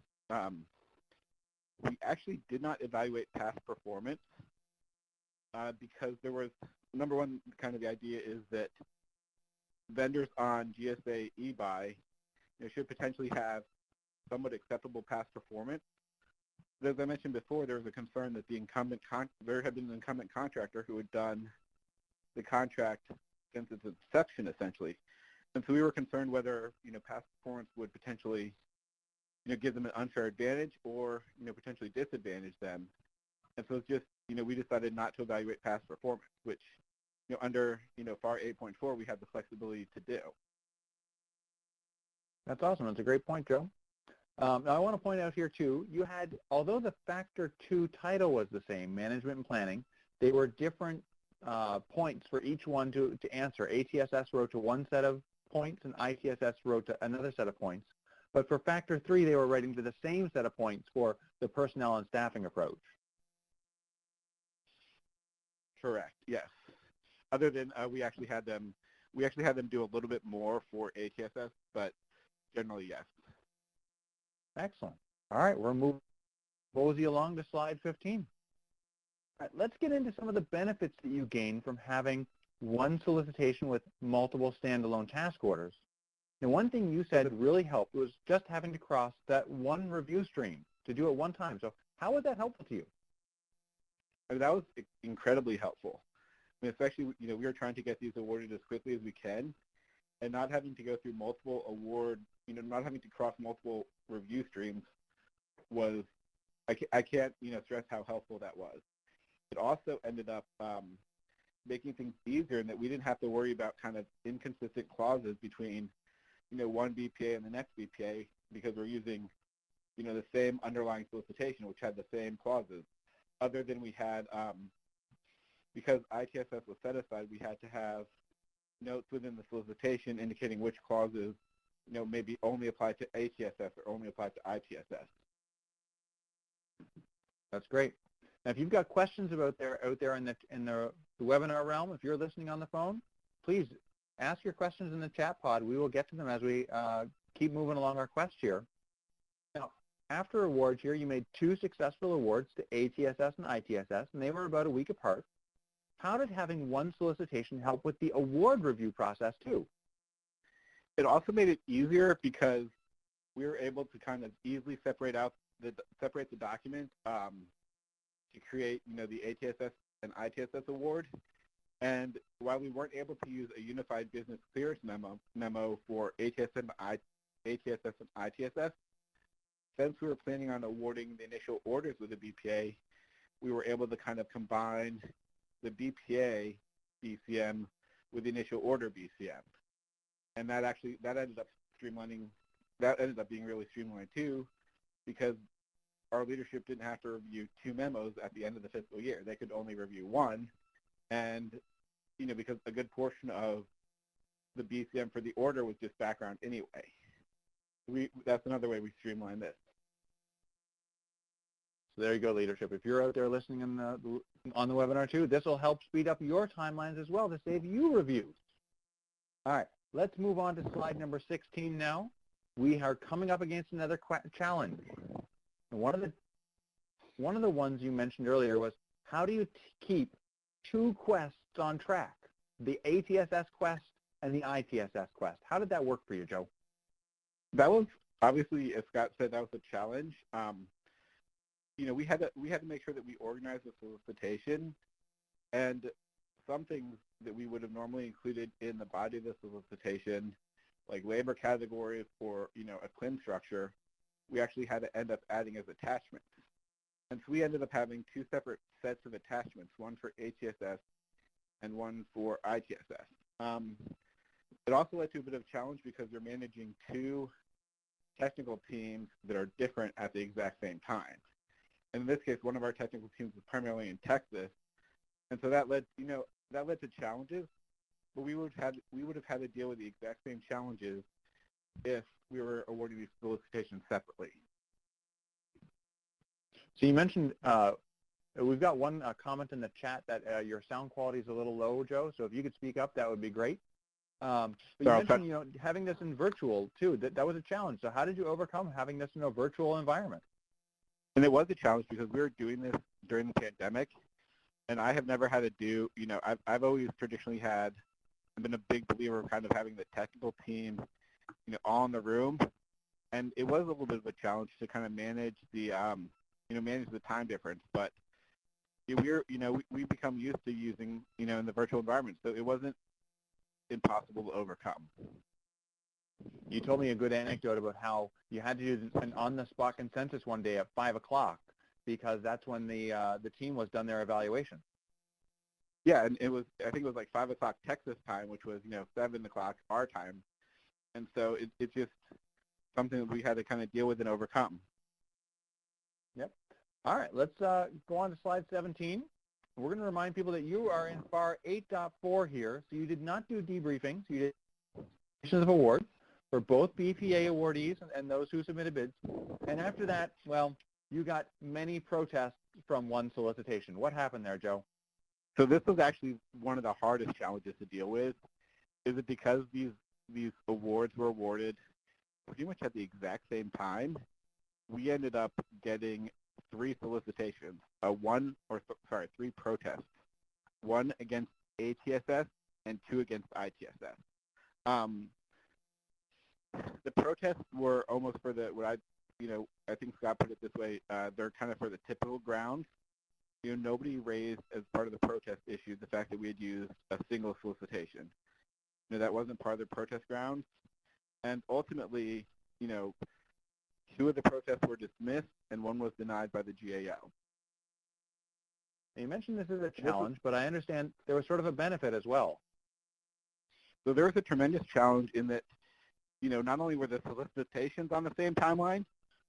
D: we actually did not evaluate past performance because there was, number one, kind of the idea is that vendors on GSA eBuy should potentially have somewhat acceptable past performance. But as I mentioned before, there was a concern that there had been an incumbent contractor who had done the contract since its inception, essentially. And so we were concerned whether, past performance would potentially, give them an unfair advantage or, potentially disadvantage them. And so it's just, we decided not to evaluate past performance, which, under, FAR 8.4, we have the flexibility to do.
B: That's awesome. That's a great point, Joe. Now I want to point out here too, you had, although the Factor 2 title was the same, management and planning, they were different points for each one to answer. ATSS wrote to one set of points and ITSS wrote to another set of points. But for Factor 3, they were writing to the same set of points for the personnel and staffing approach.
D: Correct, yes. Other than we actually had them do a little bit more for ATSS, but generally, yes.
B: Excellent. All right, we're moving mosey along to slide 15. All right, let's get into some of the benefits that you gain from having one solicitation with multiple standalone task orders. Now, one thing you said really helped was just having to cross that one review stream to do it one time. So how was that helpful to you?
D: I mean, that was incredibly helpful. I mean, especially, we were trying to get these awarded as quickly as we can, and not having to go through multiple not having to cross multiple review streams was, I can't, stress how helpful that was. It also ended up making things easier in that we didn't have to worry about kind of inconsistent clauses between, one BPA and the next BPA because we're using, the same underlying solicitation, which had the same clauses. Other than we had, because ITSS was set aside, we had to have notes within the solicitation indicating which clauses, maybe only apply to ATSS or only apply to ITSS.
B: That's great. Now, if you've got questions out there in the webinar realm, if you're listening on the phone, please ask your questions in the chat pod. We will get to them as we keep moving along our quest here. Now, after awards here, you made 2 successful awards to ATSS and ITSS, and they were about a week apart. How did having one solicitation help with the award review process too?
D: It also made it easier because we were able to kind of easily separate the documents to create, the ATSS and ITSS award. And while we weren't able to use a unified business clearance memo for ATSS and ITSS, since we were planning on awarding the initial orders with the BPA, we were able to kind of combine the BPA BCM with the initial order BCM. And that ended up being really streamlined too, because our leadership didn't have to review 2 memos at the end of the fiscal year. They could only review 1. And, because a good portion of the BCM for the order was just background anyway. That's another way we streamline this.
B: So there you go, leadership. If you're out there listening on the webinar too, this will help speed up your timelines as well to save you reviews. All right, let's move on to slide number 16 now. We are coming up against another challenge. And one of the ones you mentioned earlier was, how do you keep 2 quests on track, the ATSS quest and the ITSS quest? How did that work for you, Joe?
D: That was, obviously, as Scott said, that was a challenge. We had to make sure that we organized the solicitation, and some things that we would have normally included in the body of the solicitation, like labor categories or a CLIN structure, we actually had to end up adding as attachments. And so we ended up having 2 separate sets of attachments, one for ATSS and one for ITSS. It also led to a bit of a challenge because we're managing 2 technical teams that are different at the exact same time. And in this case, one of our technical teams was primarily in Texas, and so that led to challenges. But we would have had to deal with the exact same challenges if we were awarding these solicitations separately.
B: So you mentioned we've got one comment in the chat that your sound quality is a little low, Joe. So if you could speak up, that would be great. But you mentioned having this in virtual too. That was a challenge. So how did you overcome having this in a virtual environment?
D: And it was a challenge because we were doing this during the pandemic, and I have never had to do. I've always traditionally I've been a big believer of kind of having the technical team, all in the room, and it was a little bit of a challenge to kind of manage the manage the time difference. But we become used to using, in the virtual environment, so it wasn't impossible to overcome.
B: You told me a good anecdote about how you had to do an on-the-spot consensus one day at 5 o'clock because that's when the team was done their evaluation.
D: Yeah, and I think it was like 5 o'clock Texas time, which was, 7 o'clock our time. And so it's just something that we had to kind of deal with and overcome.
B: Yep. All right, let's go on to slide 17. We're going to remind people that you are in FAR 8.4 here, so you did not do debriefings. You did presentations of awards for both BPA awardees and those who submitted bids. And after that, well, you got many protests from one solicitation. What happened there, Joe?
D: So this was actually one of the hardest challenges to deal with. Is it because these awards were awarded pretty much at the exact same time? We ended up getting 3 solicitations, 3 protests, 1 against ATSS and 2 against ITSS. The protests were almost for I think Scott put it this way, they're kind of for the typical grounds. Nobody raised as part of the protest issue the fact that we had used a single solicitation. That wasn't part of the protest grounds. And ultimately, 2 of the protests were dismissed and 1 was denied by the GAO.
B: You mentioned this is a challenge, but I understand there was sort of a benefit as well.
D: So there was a tremendous challenge in that, not only were the solicitations on the same timeline,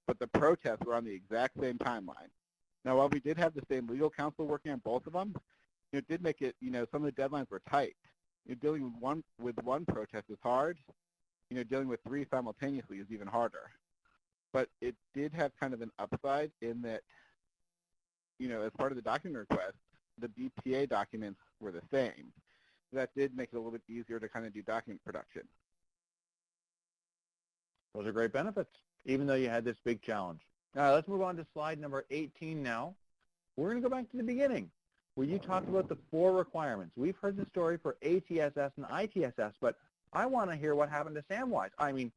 D: but the protests were on the exact same timeline. Now, while we did have the same legal counsel working on both of them, it did make it, some of the deadlines were tight. Dealing with one protest is hard. Dealing with 3 simultaneously is even harder. But it did have kind of an upside in that, as part of the document request, the BPA documents were the same. That did make it a little bit easier to kind of do document production.
B: Those are great benefits, even though you had this big challenge. All right, let's move on to slide number 18 now. We're going to go back to the beginning, where you talked about the 4 requirements. We've heard the story for ATSS and ITSS, but I want to hear what happened to Samwise. I mean,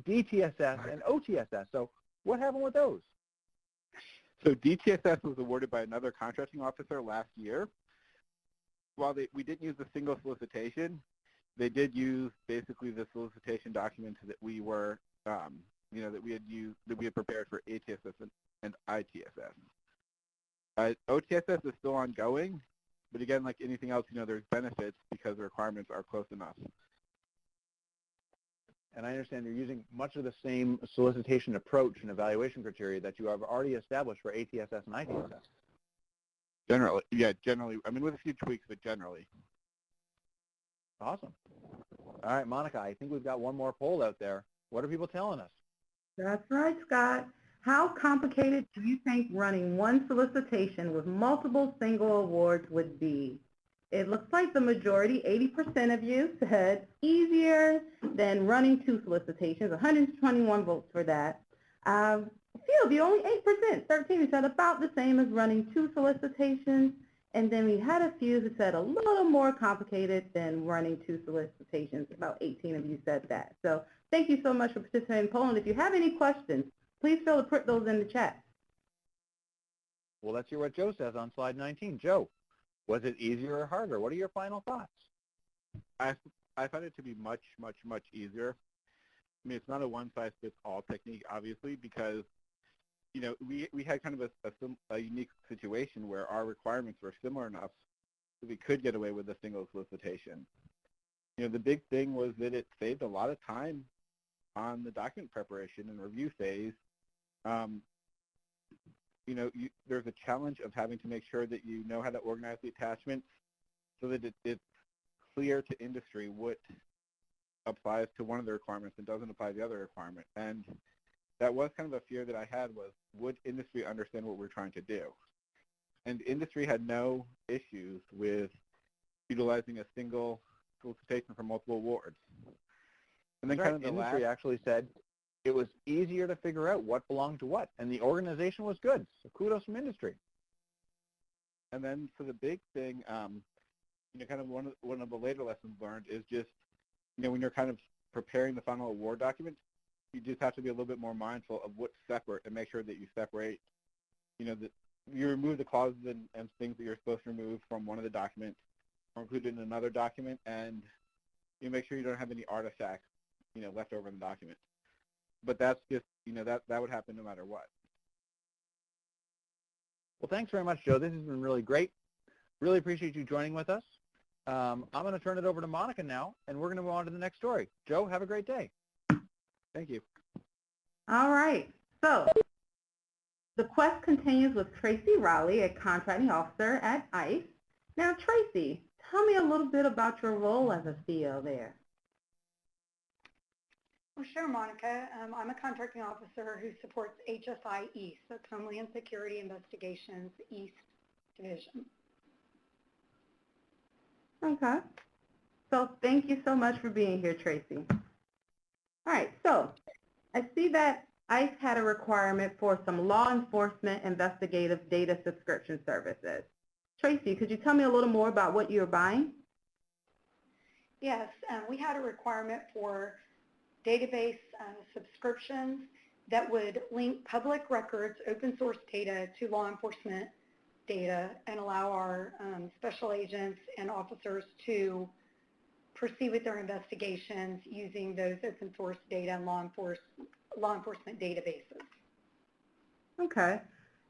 B: DTSS and OTSS. So what happened with those?
D: So DTSS was awarded by another contracting officer last year. While we didn't use a single solicitation, they did use basically the solicitation documents that we were, that we had prepared for ATSS and ITSS. OTSS is still ongoing, but again, like anything else, there's benefits because the requirements are close enough.
B: And I understand you're using much of the same solicitation approach and evaluation criteria that you have already established for ATSS and ITSS.
D: Generally, yeah, generally. I mean, with a few tweaks, but generally.
B: Awesome. All right, Monica, I think we've got one more poll out there. What are people telling us?
A: That's right, Scott. How complicated do you think running one solicitation with multiple single awards would be? It looks like the majority, 80% of you, said easier than running 2 solicitations, 121 votes for that. A few of you, only 8%, 13, said about the same as running 2 solicitations. And then we had a few who said a little more complicated than running 2 solicitations. About 18 of you said that. So thank you so much for participating in the poll. And if you have any questions, please feel to put those in the chat.
B: Well, let's hear what Joe says on slide 19. Joe, was it easier or harder? What are your final thoughts?
D: I found it to be much, much, much easier. I mean, it's not a one-size-fits-all technique, obviously, because, we had kind of a unique situation where our requirements were similar enough that we could get away with a single solicitation. The big thing was that it saved a lot of time on the document preparation and review phase. There's a challenge of having to make sure that you know how to organize the attachments so that it's clear to industry what applies to one of the requirements and doesn't apply to the other requirement. And that was kind of a fear that I had was, would industry understand what we're trying to do? And industry had no issues with utilizing a single solicitation for multiple awards. And then
B: kind of the industry actually said it was easier to figure out what belonged to what, and the organization was good. So kudos from industry.
D: And then for the big thing, kind of one of the later lessons learned is just, when you're kind of preparing the final award document, you just have to be a little bit more mindful of what's separate and make sure that you separate you remove the clauses and things that you're supposed to remove from one of the documents or include it in another document, and you make sure you don't have any artifacts, left over in the document. But that's just, that would happen no matter what.
B: Well, thanks very much, Joe. This has been really great. Really appreciate you joining with us. I'm going to turn it over to Monica now, and we're going to move on to the next story. Joe, have a great day.
D: Thank you.
A: All right. So the quest continues with Tracy Rowley, a contracting officer at ICE. Now, Tracy, tell me a little bit about your role as a CO there.
F: Well, sure, Monica. I'm a contracting officer who supports HSI East, that's Homeland Security Investigations East Division.
A: Okay. So thank you so much for being here, Tracy. All right, so I see that ICE had a requirement for some law enforcement investigative data subscription services. Tracy, could you tell me a little more about what you're buying?
F: Yes, we had a requirement for database subscriptions that would link public records, open source data to law enforcement data and allow our special agents and officers to proceed with their investigations using those open source data and law enforcement databases.
A: Okay.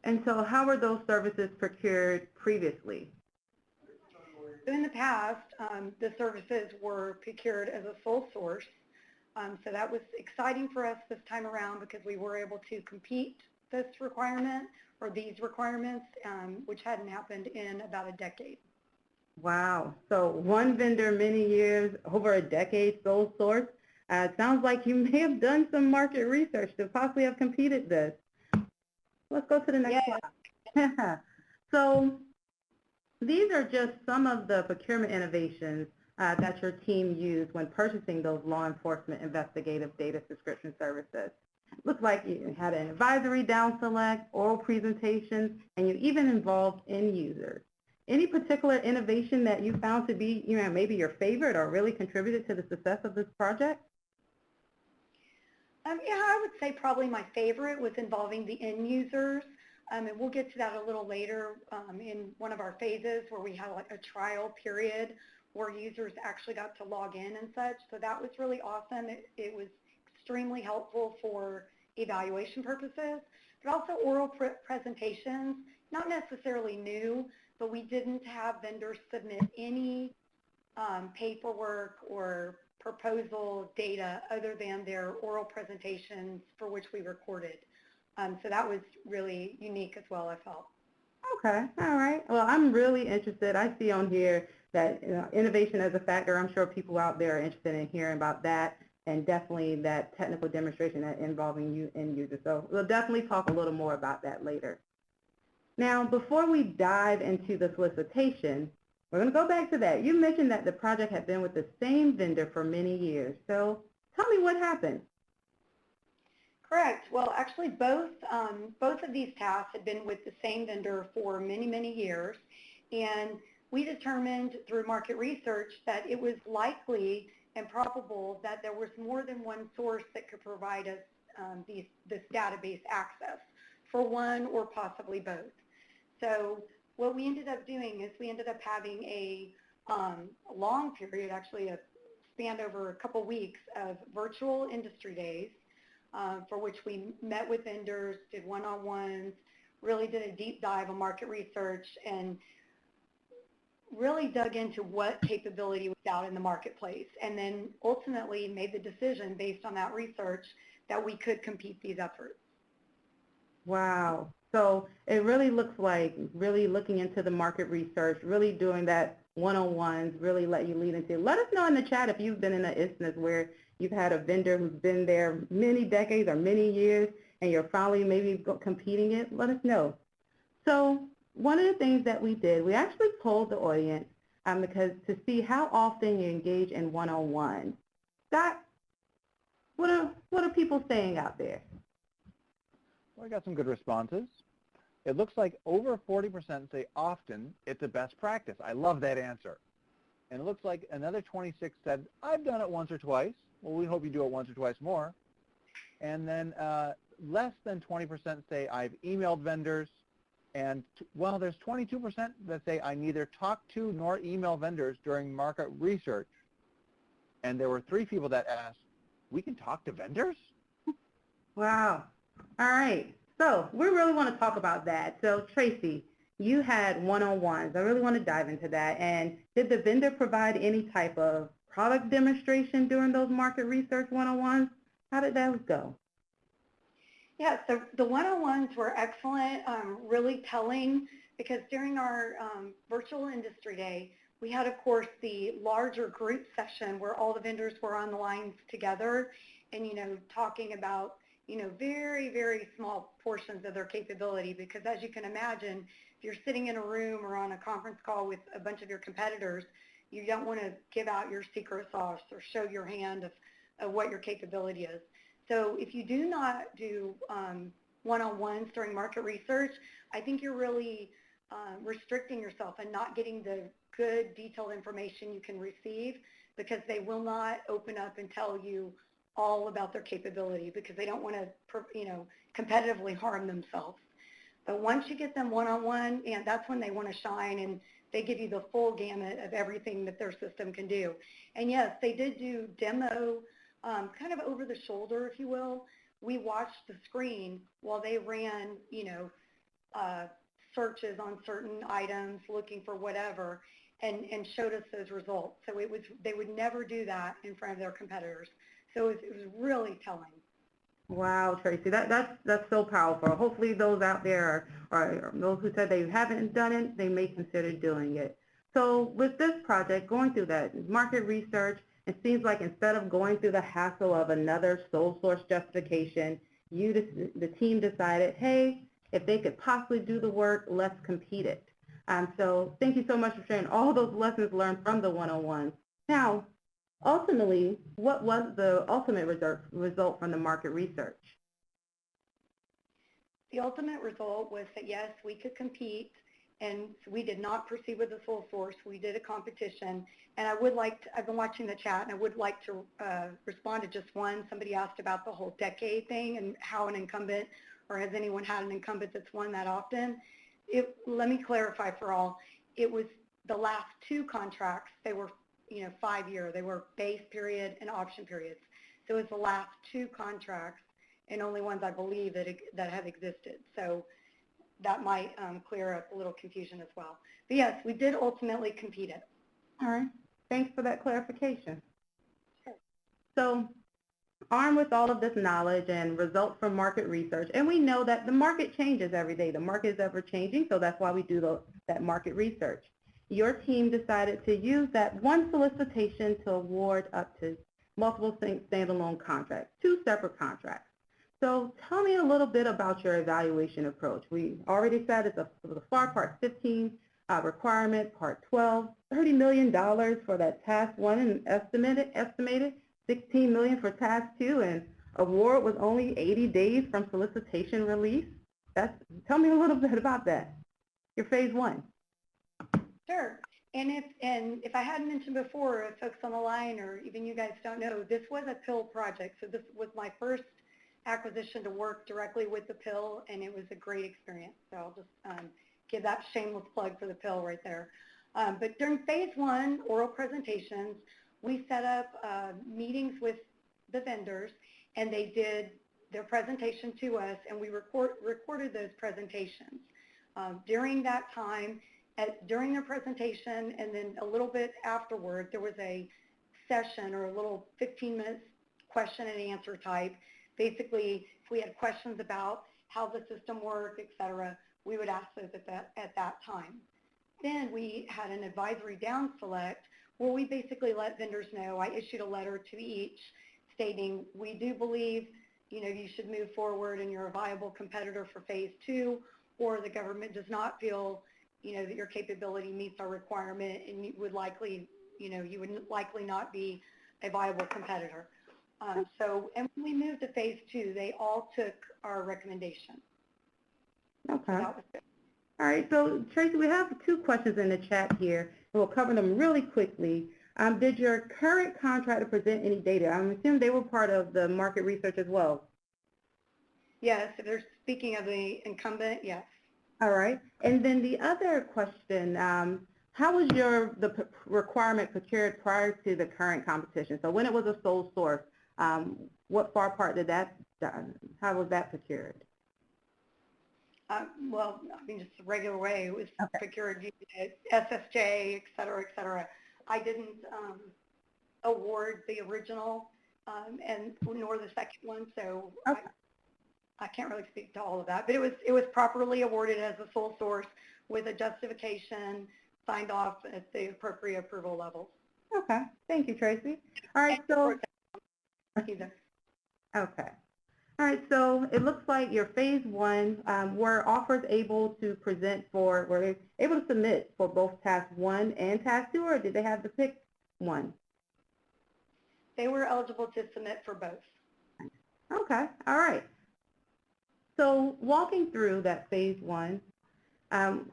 A: And so how were those services procured previously?
F: So in the past, the services were procured as a sole source. So that was exciting for us this time around because we were able to compete this requirement or these requirements, which hadn't happened in about a decade.
A: Wow. So one vendor, many years, over a decade, sole source. It sounds like you may have done some market research to possibly have competed this. Let's go to the next slide. So these are just some of the procurement innovations that your team used when purchasing those law enforcement investigative data subscription services. Looks like you had an advisory down select, oral presentations, and you even involved end users. Any particular innovation that you found to be, maybe your favorite or really contributed to the success of this project?
F: Yeah, I would say probably my favorite was involving the end users. And we'll get to that a little later in one of our phases where we had like a trial period where users actually got to log in and such. So that was really awesome. It was extremely helpful for evaluation purposes, but also oral presentations, not necessarily new, but we didn't have vendors submit any paperwork or proposal data other than their oral presentations for which we recorded. So that was really unique as well, I felt.
A: Okay, all right. Well, I'm really interested. I see on here that innovation as a factor. I'm sure people out there are interested in hearing about that, and definitely that technical demonstration that involving you end users. So we'll definitely talk a little more about that later. Now, before we dive into the solicitation, we're going to go back to that. You mentioned that the project had been with the same vendor for many years. So tell me what happened.
F: Correct. Well, actually, both of these tasks had been with the same vendor for many, many years, and we determined through market research that it was likely and probable that there was more than one source that could provide us this database access for one or possibly both. So what we ended up doing is we ended up having a long period, actually a spanned over a couple weeks of virtual industry days, for which we met with vendors, did one-on-ones, really did a deep dive on market research, and really dug into what capability was out in the marketplace, and then ultimately made the decision based on that research that we could compete these efforts.
A: Wow. So it really looks like really looking into the market research, really doing that one-on-ones, really let you lead into. Let us know in the chat if you've been in an instance where you've had a vendor who's been there many decades or many years and you're finally maybe competing it. Let us know. So one of the things that we did, we actually polled the audience because to see how often you engage in one-on-one. Scott, what are people saying out there?
B: Well, I got some good responses. It looks like over 40% say often it's a best practice. I love that answer. And it looks like another 26 said, I've done it once or twice. Well, we hope you do it once or twice more. And then less than 20% say I've emailed vendors. And well, there's 22% that say I neither talk to nor email vendors during market research. And there were 3 people that asked, we can talk to vendors?
A: Wow. All right. So we really want to talk about that. So Tracy, you had one-on-ones. I really want to dive into that. And did the vendor provide any type of product demonstration during those market research one-on-ones? How did those go?
F: Yeah, so the one-on-ones were excellent, really telling, because during our virtual industry day, we had, of course, the larger group session where all the vendors were on the lines together and, talking about, very, very small portions of their capability, because as you can imagine, if you're sitting in a room or on a conference call with a bunch of your competitors, you don't want to give out your secret sauce or show your hand of what your capability is. So if you do not do one-on-ones during market research, I think you're really restricting yourself and not getting the good detailed information you can receive, because they will not open up and tell you all about their capability, because they don't want to, competitively harm themselves. But once you get them one-on-one, and that's when they want to shine, and they give you the full gamut of everything that their system can do. And yes, they did do demo, kind of over the shoulder, if you will. We watched the screen while they ran, searches on certain items, looking for whatever, and showed us those results. So they would never do that in front of their competitors. So it was really telling.
A: Wow, Tracy, that's so powerful. Hopefully those out there or those who said they haven't done it, they may consider doing it. So with this project, going through that market research, it seems like instead of going through the hassle of another sole source justification, the team decided, hey, if they could possibly do the work, let's compete it. So thank you so much for sharing all those lessons learned from the one-on-ones. Now, ultimately, what was the ultimate result from the market research?
F: The ultimate result was that, yes, we could compete, and we did not proceed with the sole source. We did a competition, and I've been watching the chat, and I would like to respond to just one. Somebody asked about the whole decade thing and how an incumbent, or has anyone had an incumbent that's won that often? Let me clarify for all. It was the last 2 contracts. They were 5-year. They were base period and option periods. So it was the last 2 contracts and only ones I believe that have existed. So that might clear up a little confusion as well. But yes, we did ultimately compete it.
A: All right. Thanks for that clarification.
F: Sure.
A: So armed with all of this knowledge and results from market research, and we know that the market changes every day. The market is ever changing, so that's why we do that market research. Your team decided to use that one solicitation to award up to multiple standalone contracts, 2 separate contracts. So tell me a little bit about your evaluation approach. We already said it's the FAR Part 15 requirement, Part 12, $30 million for that Task 1 and estimated $16 million for Task 2, and award was only 80 days from solicitation release. Tell me a little bit about that, your Phase 1.
F: Sure. And if I hadn't mentioned before, if folks on the line or even you guys don't know, this was a PIL project. So this was my first acquisition to work directly with the PIL, and it was a great experience. So I'll just give that shameless plug for the PIL right there. But during Phase 1 oral presentations, we set up meetings with the vendors, and they did their presentation to us, and we recorded those presentations. During that time, during their presentation and then a little bit afterward, there was a session or a little 15 minutes question and answer type. Basically, if we had questions about how the system worked, et cetera, we would ask those at that time. Then we had an advisory down select where we basically let vendors know. I issued a letter to each stating, we do believe you should move forward and you're a viable competitor for Phase 2, or the government does not feel that your capability meets our requirement, and you would likely not be a viable competitor. And when we moved to Phase 2, they all took our recommendation.
A: Okay.
F: So that was good.
A: All right. So Tracy, we have 2 questions in the chat here, and we'll cover them really quickly. Did your current contractor present any data? I'm assuming they were part of the market research as well.
F: Yes. If they're speaking of the incumbent, yes.
A: All right. And then the other question, how was the requirement procured prior to the current competition? So when it was a sole source, what FAR part did that, how was that procured?
F: Well, I mean, just the regular way. It was procured via SSJ, et cetera, et cetera. I didn't award the original and nor the second one, so I can't really speak to all of that. But it was properly awarded as a sole source with a justification signed off at the appropriate approval levels.
A: Okay. Thank you, Tracy. All right. So. Okay. All right, so it looks like your phase one, were offers able to were they able to submit for both task 1 and task 2, or did they have to pick one?
F: They were eligible to submit for both.
A: Okay, all right. So walking through that phase one,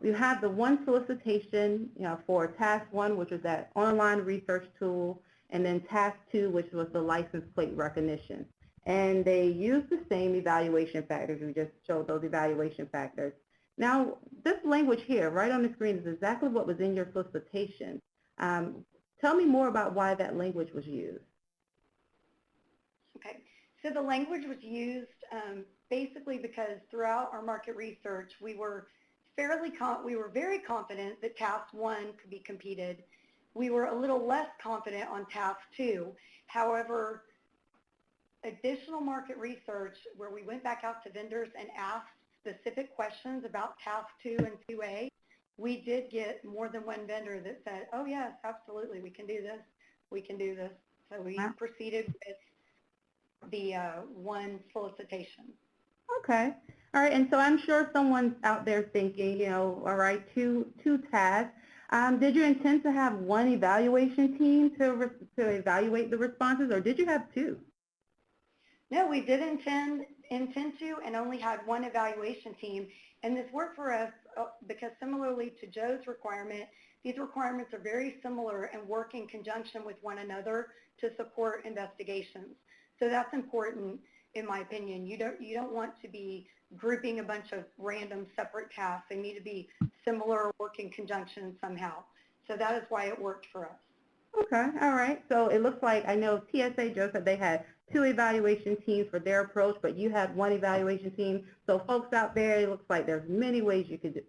A: you have the one solicitation, for task 1, which was that online research tool, and then task 2, which was the license plate recognition. And they use the same evaluation factors. We just showed those evaluation factors. Now, this language here, right on the screen, is exactly what was in your solicitation. Tell me more about why that language was used.
F: Okay, so the language was used basically because throughout our market research, we were very confident that task 1 could be competed. We were a little less confident on task 2. However, additional market research where we went back out to vendors and asked specific questions about task 2 and 2A, we did get more than one vendor that said, oh yes, absolutely, we can do this, we can do this. So we proceeded with the one solicitation.
A: Okay. All right, and so I'm sure someone's out there thinking, all right, two tasks. Did you intend to have one evaluation team to evaluate the responses, or did you have 2?
F: No, we did intend to and only had one evaluation team. And this worked for us because similarly to Joe's requirement, these requirements are very similar and work in conjunction with one another to support investigations. So that's important in my opinion. You don't want to be grouping a bunch of random separate tasks. They need to be similar or work in conjunction somehow. So that is why it worked for us.
A: Okay, all right. So it looks like, I know TSA, Joe said they had 2 evaluation teams for their approach, but you had 1 evaluation team. So folks out there, it looks like there's many ways you could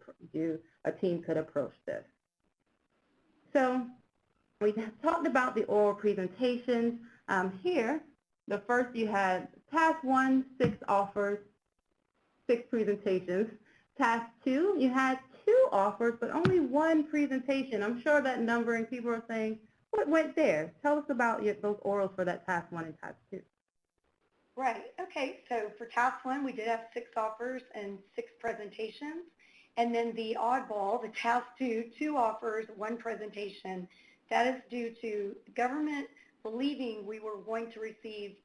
A: a team could approach this. So we talked about the oral presentations. Here, the first you had task 1, 6 offers, 6 presentations. Task 2, you had 2 offers, but only 1 presentation. I'm sure that numbering, people are saying, what went there? Tell us about those orals for that task 1 and task 2.
F: Right. Okay. So for task 1, we did have 6 offers and 6 presentations. And then the oddball, the task 2, 2 offers, 1 presentation. That is due to government believing we were going to receive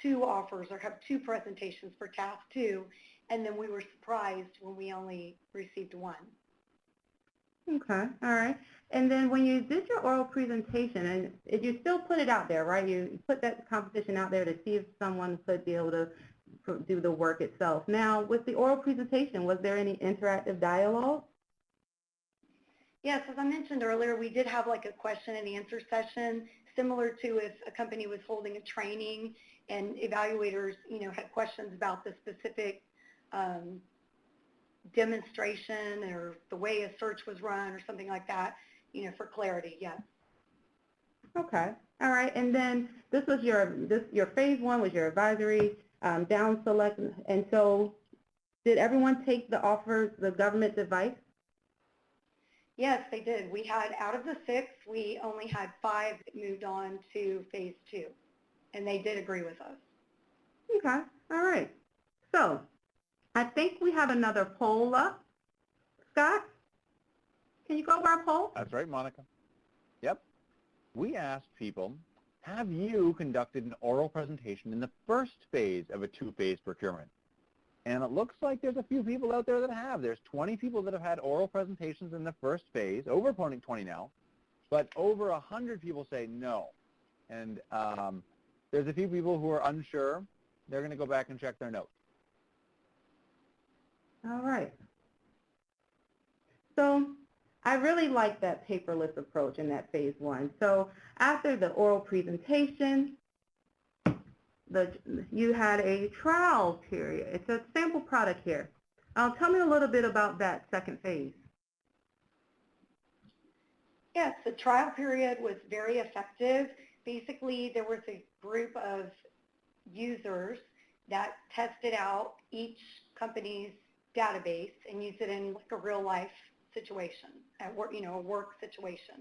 F: 2 offers or have 2 presentations for task 2. And then we were surprised when we only received 1.
A: Okay, all right. And then when you did your oral presentation, and you still put it out there, right? You put that competition out there to see if someone could be able to do the work itself. Now, with the oral presentation, was there any interactive dialogue?
F: Yes, as I mentioned earlier, we did have like a question and answer session, similar to if a company was holding a training and evaluators, had questions about the specific demonstration or the way a search was run or something like that, for clarity, yes.
A: Okay, all right, and then this was your phase 1 was your advisory down select, and so did everyone take the offers, the government's advice?
F: Yes, they did. We had, out of the 6, we only had 5 that moved on to phase 2, and they did agree with us.
A: Okay, all right. So I think we have another poll up. Scott, can you go over our poll?
B: That's right, Monica. Yep. We asked people, have you conducted an oral presentation in the first phase of a 2-phase procurement? And it looks like there's a few people out there that have. There's 20 people that have had oral presentations in the first phase, over 20 now, but over 100 people say no. And there's a few people who are unsure. They're going to go back and check their notes.
A: All right. really like that paperless approach in that phase one. So after the oral presentation, you had a trial period. It's a sample product here. Tell me a little bit about that second phase.
F: Yes, the trial period was very effective. Basically, there was a group of users that tested out each company's database and used it in like a real life situation, at work, a work situation.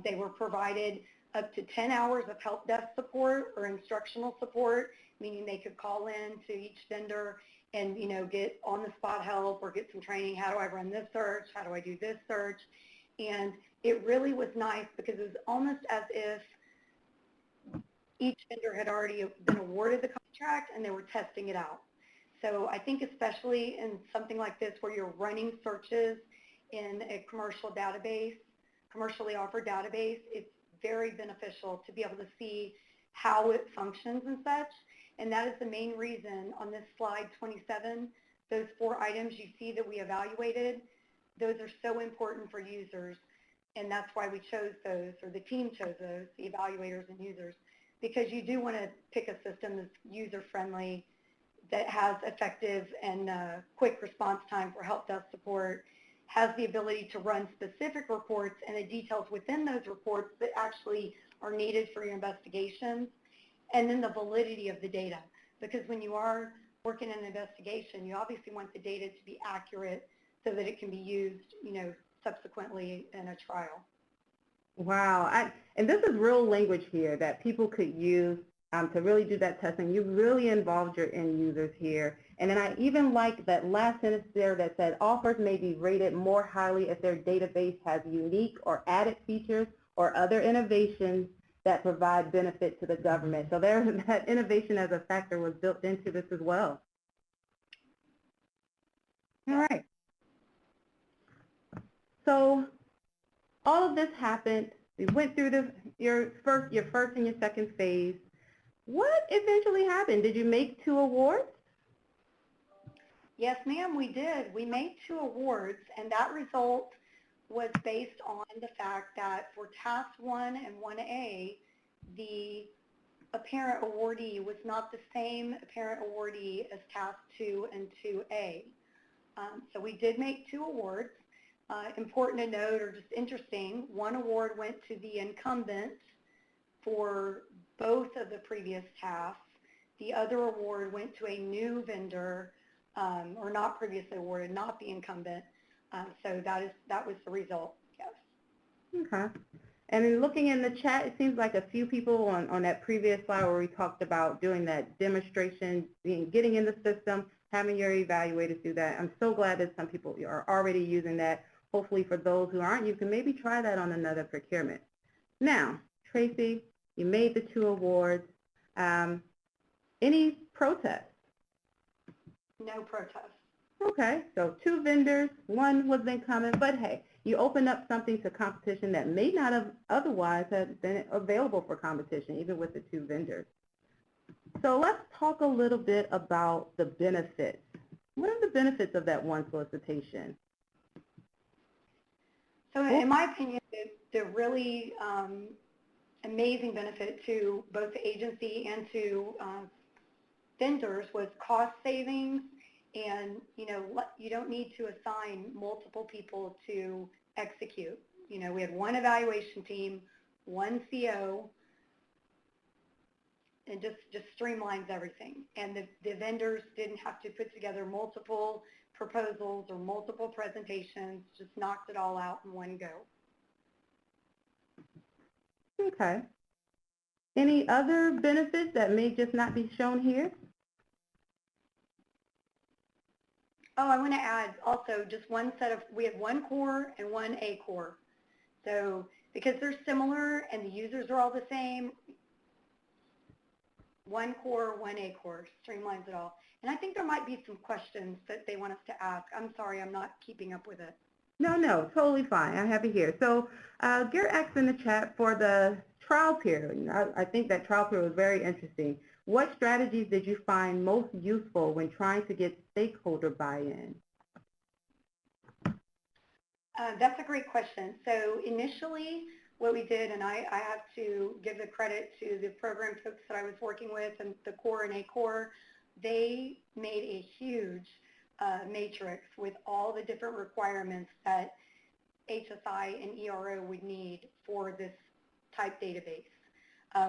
F: They were provided up to 10 hours of help desk support or instructional support, meaning they could call in to each vendor and get on the spot help or get some training. How do I run this search? How do I do this search? And it really was nice because it was almost as if each vendor had already been awarded the contract and they were testing it out. So I think especially in something like this where you're running searches in a commercial database, commercially offered database, it's very beneficial to be able to see how it functions and such. And that is the main reason on this slide 27, those 4 items you see that we evaluated, those are so important for users. And that's why we chose those, or the team chose those, the evaluators and users, because you do want to pick a system that's user-friendly, that has effective and quick response time for help desk support, has the ability to run specific reports and the details within those reports that actually are needed for your investigations, and then the validity of the data. Because when you are working in an investigation, you obviously want the data to be accurate so that it can be used, subsequently in a trial.
A: Wow, and this is real language here that people could use to really do that testing. You really involved your end users here. And then I even like that last sentence there that said offers may be rated more highly if their database has unique or added features or other innovations that provide benefit to the government. So that innovation as a factor was built into this as well. All right. So all of this happened. We went through your first and your second phase. What eventually happened? Did you make 2 awards?
F: Yes, ma'am, we did. We made 2 awards, and that result was based on the fact that for Task 1 and 1A, the apparent awardee was not the same apparent awardee as Task 2 and 2A. So we did make 2 awards. Important to note, or just interesting, 1 award went to the incumbent for both of the previous tasks. The other award went to a new vendor, or not previously awarded, not the incumbent. So that was the result, yes.
A: Okay. And in looking in the chat, it seems like a few people on that previous slide where we talked about doing that demonstration, getting in the system, having your evaluators do that. I'm so glad that some people are already using that. Hopefully for those who aren't, you can maybe try that on another procurement. Now, Tracy, you made the 2 awards. Any protests?
F: No protests.
A: Okay, so 2 vendors, 1 was incumbent, but hey, you opened up something to competition that may not have otherwise have been available for competition, even with the 2 vendors. So let's talk a little bit about the benefits. What are the benefits of that 1 solicitation?
F: So in my opinion, the really amazing benefit to both the agency and to vendors was cost savings, and you don't need to assign multiple people to execute. We had 1 evaluation team, 1 CO, and just streamlines everything. And the vendors didn't have to put together multiple proposals or multiple presentations, just knocked it all out in one go.
A: Okay. Any other benefits that may just not be shown here?
F: Oh, I want to add also just one set of, we have 1 core and 1 A core. So because they're similar and the users are all the same, 1 core, 1 A core, streamlines it all. And I think there might be some questions that they want us to ask. I'm sorry, I'm not keeping up with it.
A: No, totally fine. I have it here. So Garrett asked in the chat for the trial period. I think that trial period was very interesting. What strategies did you find most useful when trying to get stakeholder buy-in?
F: That's a great question. So initially, what we did, and I have to give the credit to the program folks that I was working with and the core and A-core, they made a huge matrix with all the different requirements that HSI and ERO would need for this type database.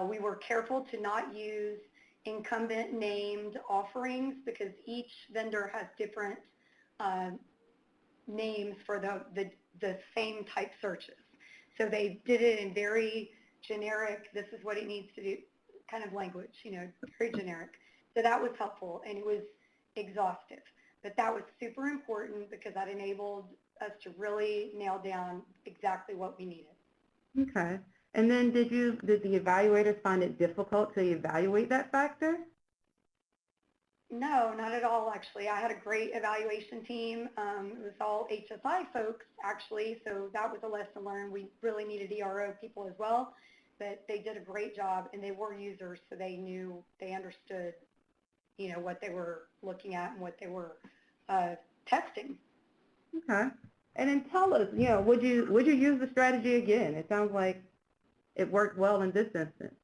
F: We were careful to not use incumbent named offerings because each vendor has different names for the same type searches. So they did it in very generic, this is what it needs to do, kind of language, you know, very generic. So that was helpful and it was exhaustive. But that was super important because that enabled us to really nail down exactly what we needed.
A: Okay. And then did the evaluators find it difficult to evaluate that factor?
F: No, not at all, actually. I had a great evaluation team. It was all HSI folks, actually, so that was a lesson learned. We really needed ERO people as well, but they did a great job, and they were users, so they knew, they understood, you know, what they were looking at and what they were testing.
A: Okay. And then tell us, you know, would you use the strategy again? It sounds like it worked well in this instance.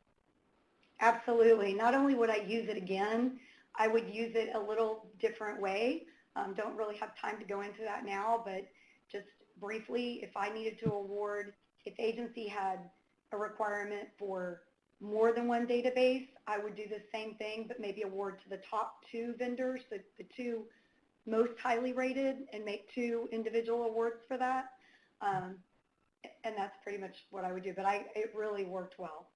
F: Absolutely. Not only would I use it again, I would use it a little different way. Don't really have time to go into that now, but just briefly, if I needed to award, if the agency had a requirement for more than one database, I would do the same thing, but maybe award to the top 2 vendors, the 2 most highly rated, and make 2 individual awards for that. And that's pretty much what I would do, but it really worked well.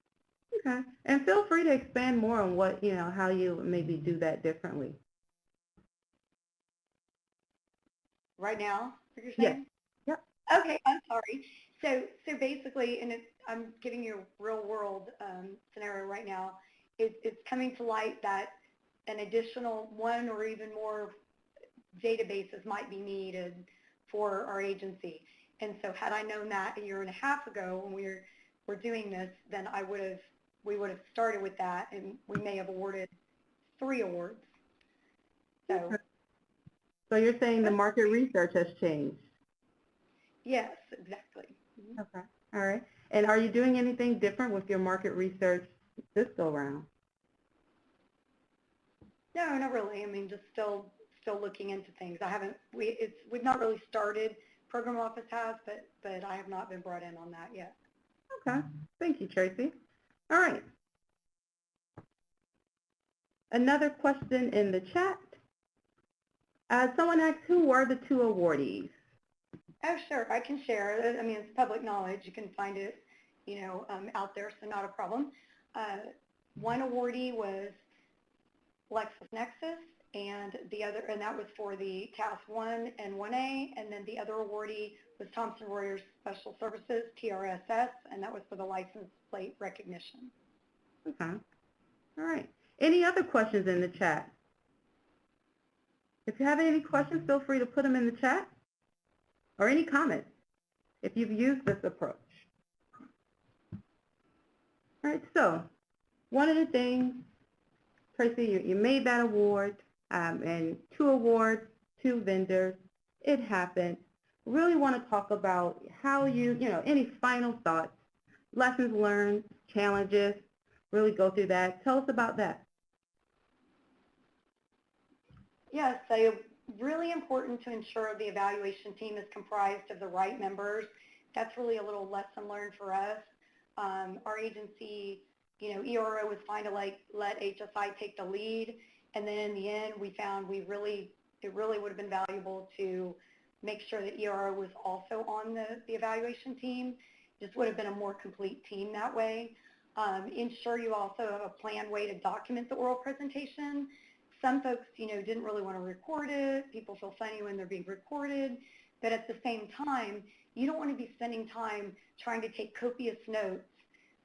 A: Okay. And feel free to expand more on what, you know, how you maybe do that differently.
F: Right now, what you're saying?
A: Yeah.
F: Okay, I'm sorry. So basically, and I'm giving you a real world scenario right now, it's coming to light that an additional 1 or even more databases might be needed for our agency. And so had I known that a year and a half ago when we were doing this, then we would have started with that, and we may have awarded 3 awards. So,
A: so you're saying the market research has changed?
F: Yes, exactly. Mm-hmm.
A: Okay. All right. And are you doing anything different with your market research this go round?
F: No, not really. I mean, just still looking into things. We've not really started. Program office has, but I have not been brought in on that yet.
A: Okay. Thank you, Tracy. All right. Another question in the chat. Someone asked, who were the 2 awardees?
F: Oh, sure. I can share. I mean, it's public knowledge. You can find it, you know, out there, so not a problem. One awardee was LexisNexis, and that was for the Task 1 and 1A, and then the other awardee was Thomson Reuters Special Services, TRSS, and that was for the license plate recognition.
A: Okay. All right. Any other questions in the chat? If you have any questions, feel free to put them in the chat, or any comments if you've used this approach. All right, so one of the things, Tracy, you made that award, and 2 awards, 2 vendors. It happened. Really want to talk about how you know, any final thoughts, lessons learned, challenges, really go through that. Tell us about that.
F: Yes, so really important to ensure the evaluation team is comprised of the right members. That's really a little lesson learned for us. Our agency, you know, ERO was fine to let HSI take the lead, and then in the end we found it really would have been valuable to make sure that ERO was also on the evaluation team. This would have been a more complete team that way. Ensure you also have a planned way to document the oral presentation. Some folks, you know, didn't really want to record it. People feel funny when they're being recorded. But at the same time, you don't want to be spending time trying to take copious notes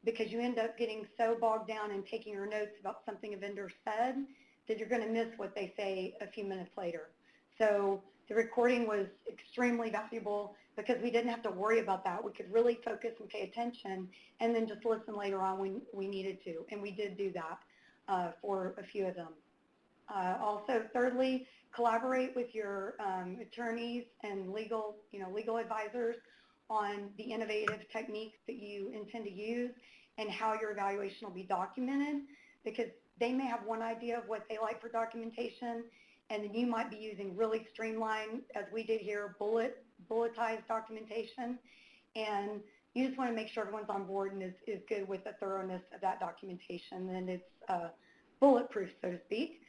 F: because you end up getting so bogged down in taking your notes about something a vendor said that you're going to miss what they say a few minutes later. So the recording was extremely valuable because we didn't have to worry about that. We could really focus and pay attention and then just listen later on when we needed to. And we did do that for a few of them. Also, thirdly, collaborate with your attorneys and legal advisors on the innovative techniques that you intend to use and how your evaluation will be documented, because they may have one idea of what they like for documentation, and then you might be using really streamlined, as we did here, bulletized documentation, and you just want to make sure everyone's on board and is good with the thoroughness of that documentation, and it's bulletproof, so to speak.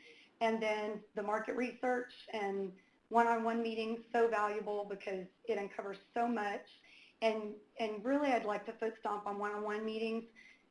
F: And then the market research and one-on-one meetings, so valuable because it uncovers so much. And really, I'd like to foot stomp on one-on-one meetings.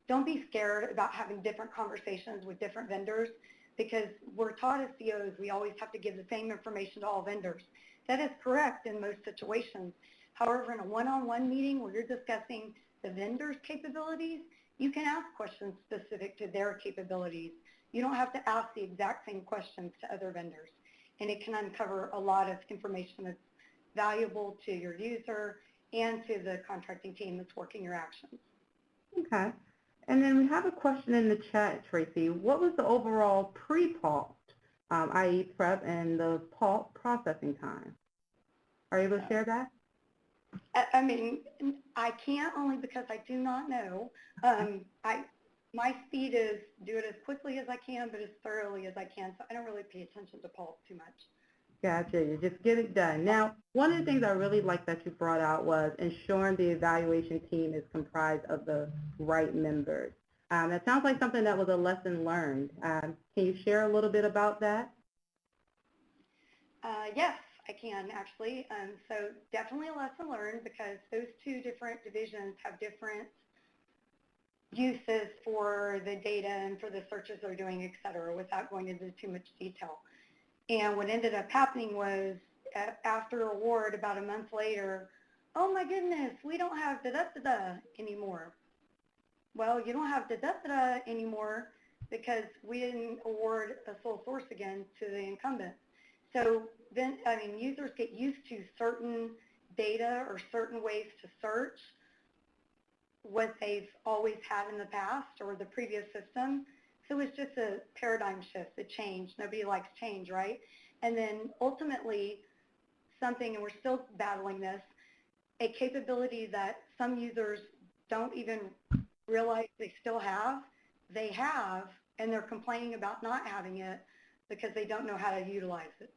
F: Don't be scared about having different conversations with different vendors, because we're taught as COs we always have to give the same information to all vendors. That is correct in most situations. However, in a one-on-one meeting where you're discussing the vendor's capabilities, you can ask questions specific to their capabilities. You don't have to ask the exact same questions to other vendors, and it can uncover a lot of information that's valuable to your user and to the contracting team that's working your actions.
A: Okay. And then we have a question in the chat, Tracy. What was the overall pre-PALT, i.e. prep, and the PALT processing time? Are you able to share that?
F: I mean, I can't, only because I do not know. My speed is do it as quickly as I can, but as thoroughly as I can, so I don't really pay attention to PALT too much. Gotcha.
A: You just get it done. Now, one of the things I really liked that you brought out was ensuring the evaluation team is comprised of the right members. That sounds like something that was a lesson learned. Can you share a little bit about that?
F: Yes, I can actually. So definitely a lesson learned, because those two different divisions have different uses for the data and for the searches they're doing, et cetera, without going into too much detail. And what ended up happening was, after award, about a month later, oh my goodness, we don't have da-da-da-da anymore. Well, you don't have da-da-da-da anymore because we didn't award a sole source again to the incumbent. So then, I mean, users get used to certain data or certain ways to search what they've always had in the past or the previous system. So it's just a paradigm shift, a change. Nobody likes change, right? And then ultimately, something, and we're still battling this, a capability that some users don't even realize they still have, they have, and they're complaining about not having it because they don't know how to utilize it.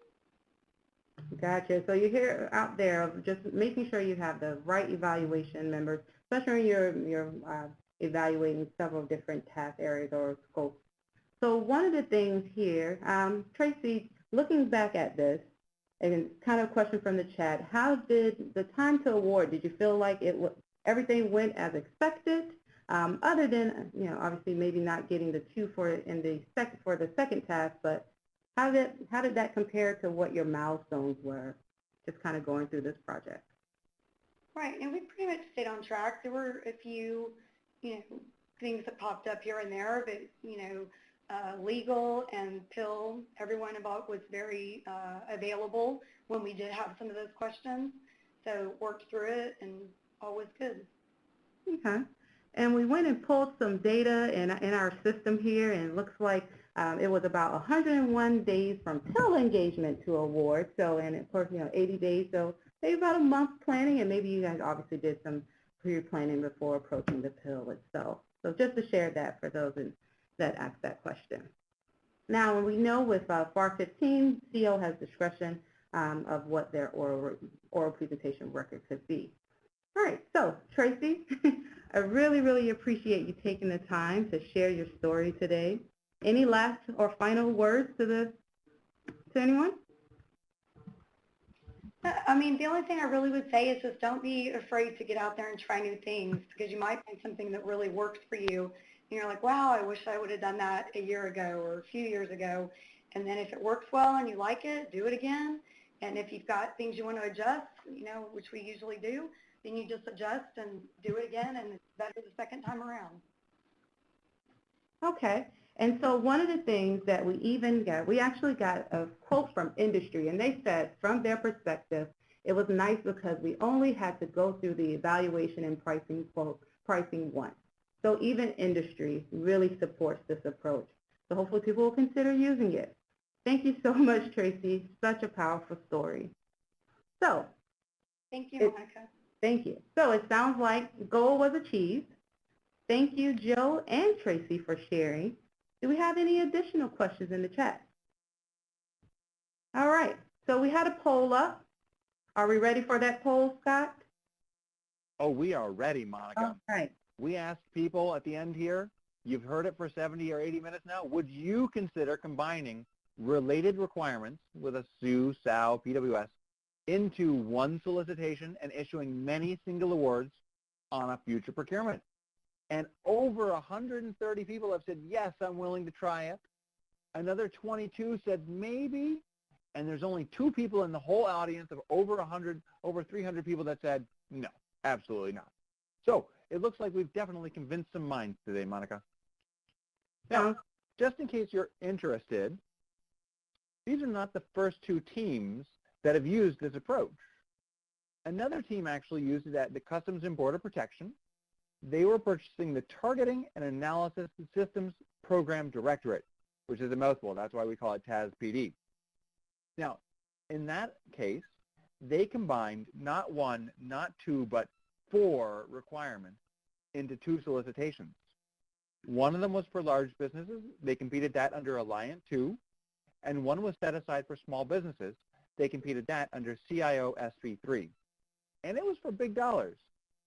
A: Gotcha. So you hear out there of just making sure you have the right evaluation members, especially when you're evaluating several different task areas or scopes. So one of the things here, Tracy, looking back at this, and kind of a question from the chat, how did the time to award, did you feel like everything went as expected, other than, obviously maybe not getting the 2 for the second task, but how did that compare to what your milestones were, just kind of going through this project?
F: Right, and we pretty much stayed on track. There were a few, things that popped up here and there, but, legal and PIL, everyone involved was very available when we did have some of those questions. So worked through it and all was good.
A: Okay. And we went and pulled some data in our system here, and it looks like it was about 101 days from PIL engagement to award. So, and of course, 80 days. So maybe about a month planning, and maybe you guys obviously did some pre-planning before approaching the PIL itself. So just to share that for those that asked that question. Now, we know with FAR 15, CO has discretion of what their oral presentation record could be. All right, so Tracy, I really, really appreciate you taking the time to share your story today. Any last or final words to anyone?
F: I mean, the only thing I really would say is just don't be afraid to get out there and try new things, because you might find something that really works for you. And you're like, wow, I wish I would have done that a year ago or a few years ago. And then if it works well and you like it, do it again. And if you've got things you want to adjust, which we usually do, then you just adjust and do it again, and it's better the second time around.
A: Okay. And so one of the things that we actually got a quote from industry, and they said from their perspective, it was nice because we only had to go through the evaluation and pricing once. So even industry really supports this approach. So hopefully people will consider using it. Thank you so much, Tracy. Such a powerful story. So,
F: Thank you, Monica.
A: thank you. So it sounds like the goal was achieved. Thank you, Joe and Tracy, for sharing. Do we have any additional questions in the chat? All right, so we had a poll up. Are we ready for that poll, Scott?
B: Oh, we are ready, Monica.
A: All right.
B: We asked people at the end here, you've heard it for 70 or 80 minutes now, would you consider combining related requirements with a SUE, SAO, PWS into one solicitation and issuing many single awards on a future procurement? And over 130 people have said, yes, I'm willing to try it. Another 22 said maybe, and there's only 2 people in the whole audience of over 300 people that said no, absolutely not. So it looks like we've definitely convinced some minds today, Monica. Now, just in case you're interested, these are not the first 2 teams that have used this approach. Another team actually used it at the Customs and Border Protection. They were purchasing the Targeting and Analysis Systems Program Directorate, which is a mouthful. That's why we call it TAS-PD. Now, in that case, they combined not 1, not 2, but 4 requirements into 2 solicitations. One of them was for large businesses. They competed that under Alliant 2, and one was set aside for small businesses. They competed that under CIO SV3. And it was for big dollars.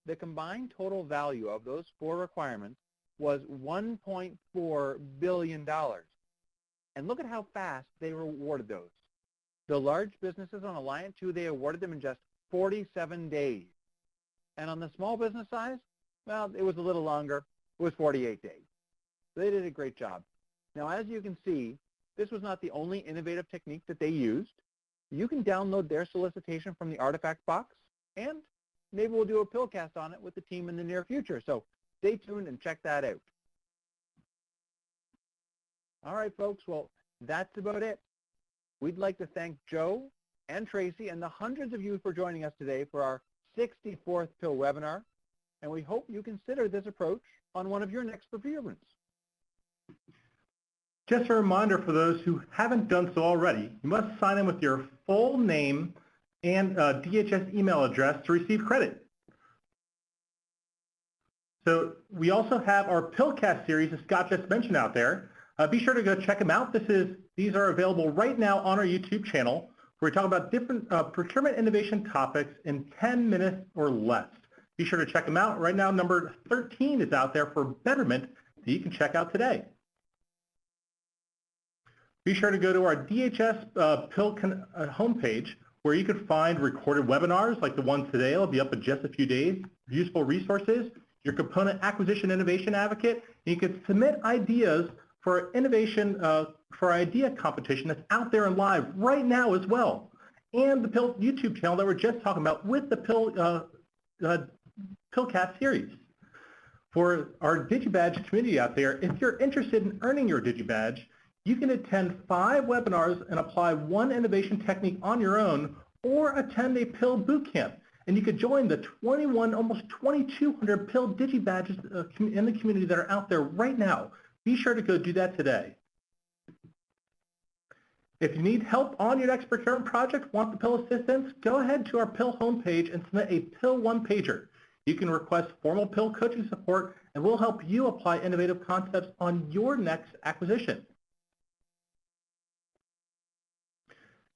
B: The combined total value of those 4 requirements was $1.4 billion. And look at how fast they awarded those. The large businesses on Alliant 2, they awarded them in just 47 days. And on the small business size, well, it was a little longer. It was 48 days. So they did a great job. Now, as you can see, this was not the only innovative technique that they used. You can download their solicitation from the artifact box, and maybe we'll do a PILcast on it with the team in the near future. So stay tuned and check that out. All right, folks. Well, that's about it. We'd like to thank Joe and Tracy and the hundreds of you for joining us today for our 64th PIL webinar. And we hope you consider this approach on one of your next procurements.
C: Just a reminder for those who haven't done so already, you must sign in with your full name and DHS email address to receive credit. So we also have our PILcast series that Scott just mentioned out there. Be sure to go check them out. These are available right now on our YouTube channel, where we talk about different procurement innovation topics in 10 minutes or less. Be sure to check them out. Right now, number 13 is out there for betterment that you can check out today. Be sure to go to our DHS PIL homepage, where you can find recorded webinars like the one today. It'll be up in just a few days, useful resources, your component acquisition innovation advocate, and you can submit ideas for innovation, for idea competition that's out there and live right now as well. And the PIL YouTube channel that we're just talking about with the PILcast series. For our DigiBadge community out there, if you're interested in earning your DigiBadge, you can attend 5 webinars and apply 1 innovation technique on your own, or attend a PIL bootcamp. And you could join the 21, almost 2,200 PIL DigiBadges in the community that are out there right now. Be sure to go do that today. If you need help on your next procurement project, want the PIL assistance, go ahead to our PIL homepage and submit a PIL one-pager. You can request formal PIL coaching support, and we'll help you apply innovative concepts on your next acquisition.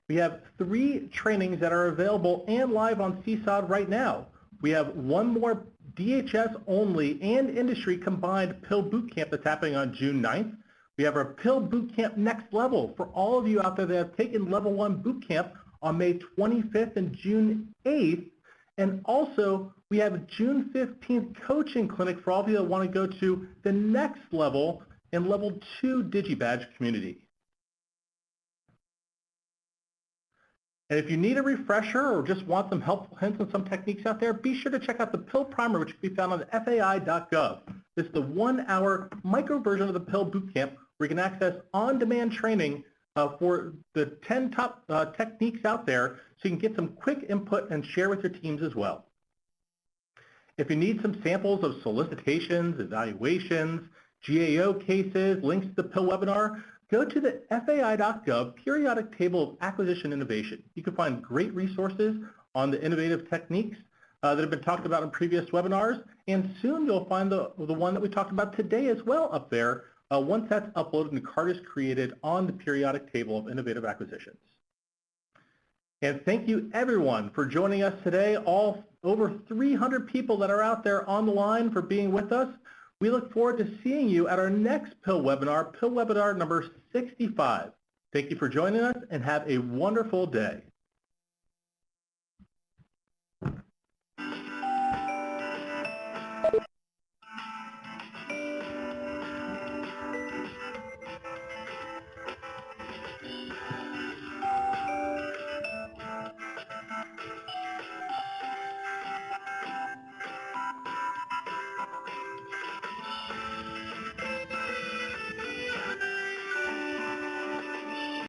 C: We have 3 trainings that are available and live on CSOD right now. We have 1 more DHS only and industry combined PIL bootcamp that's happening on June 9th. We have our PIL bootcamp next level for all of you out there that have taken level 1 bootcamp on May 25th and June 8th. And also we have a June 15th coaching clinic for all of you that want to go to the next level in level 2 DigiBadge community. And if you need a refresher or just want some helpful hints on some techniques out there, be sure to check out the PIL Primer, which can be found on fai.gov. This is the 1-hour micro version of the PIL Bootcamp, where you can access on-demand training for the 10 top techniques out there, so you can get some quick input and share with your teams as well. If you need some samples of solicitations, evaluations, GAO cases, links to the PIL webinar, go to the FAI.gov periodic table of acquisition innovation. You can find great resources on the innovative techniques that have been talked about in previous webinars, and soon you'll find the one that we talked about today as well up there once that's uploaded and a card is created on the periodic table of innovative acquisitions. And thank you everyone for joining us today, all over 300 people that are out there on the line for being with us. We look forward to seeing you at our next PIL webinar number 65. Thank you for joining us and have a wonderful day.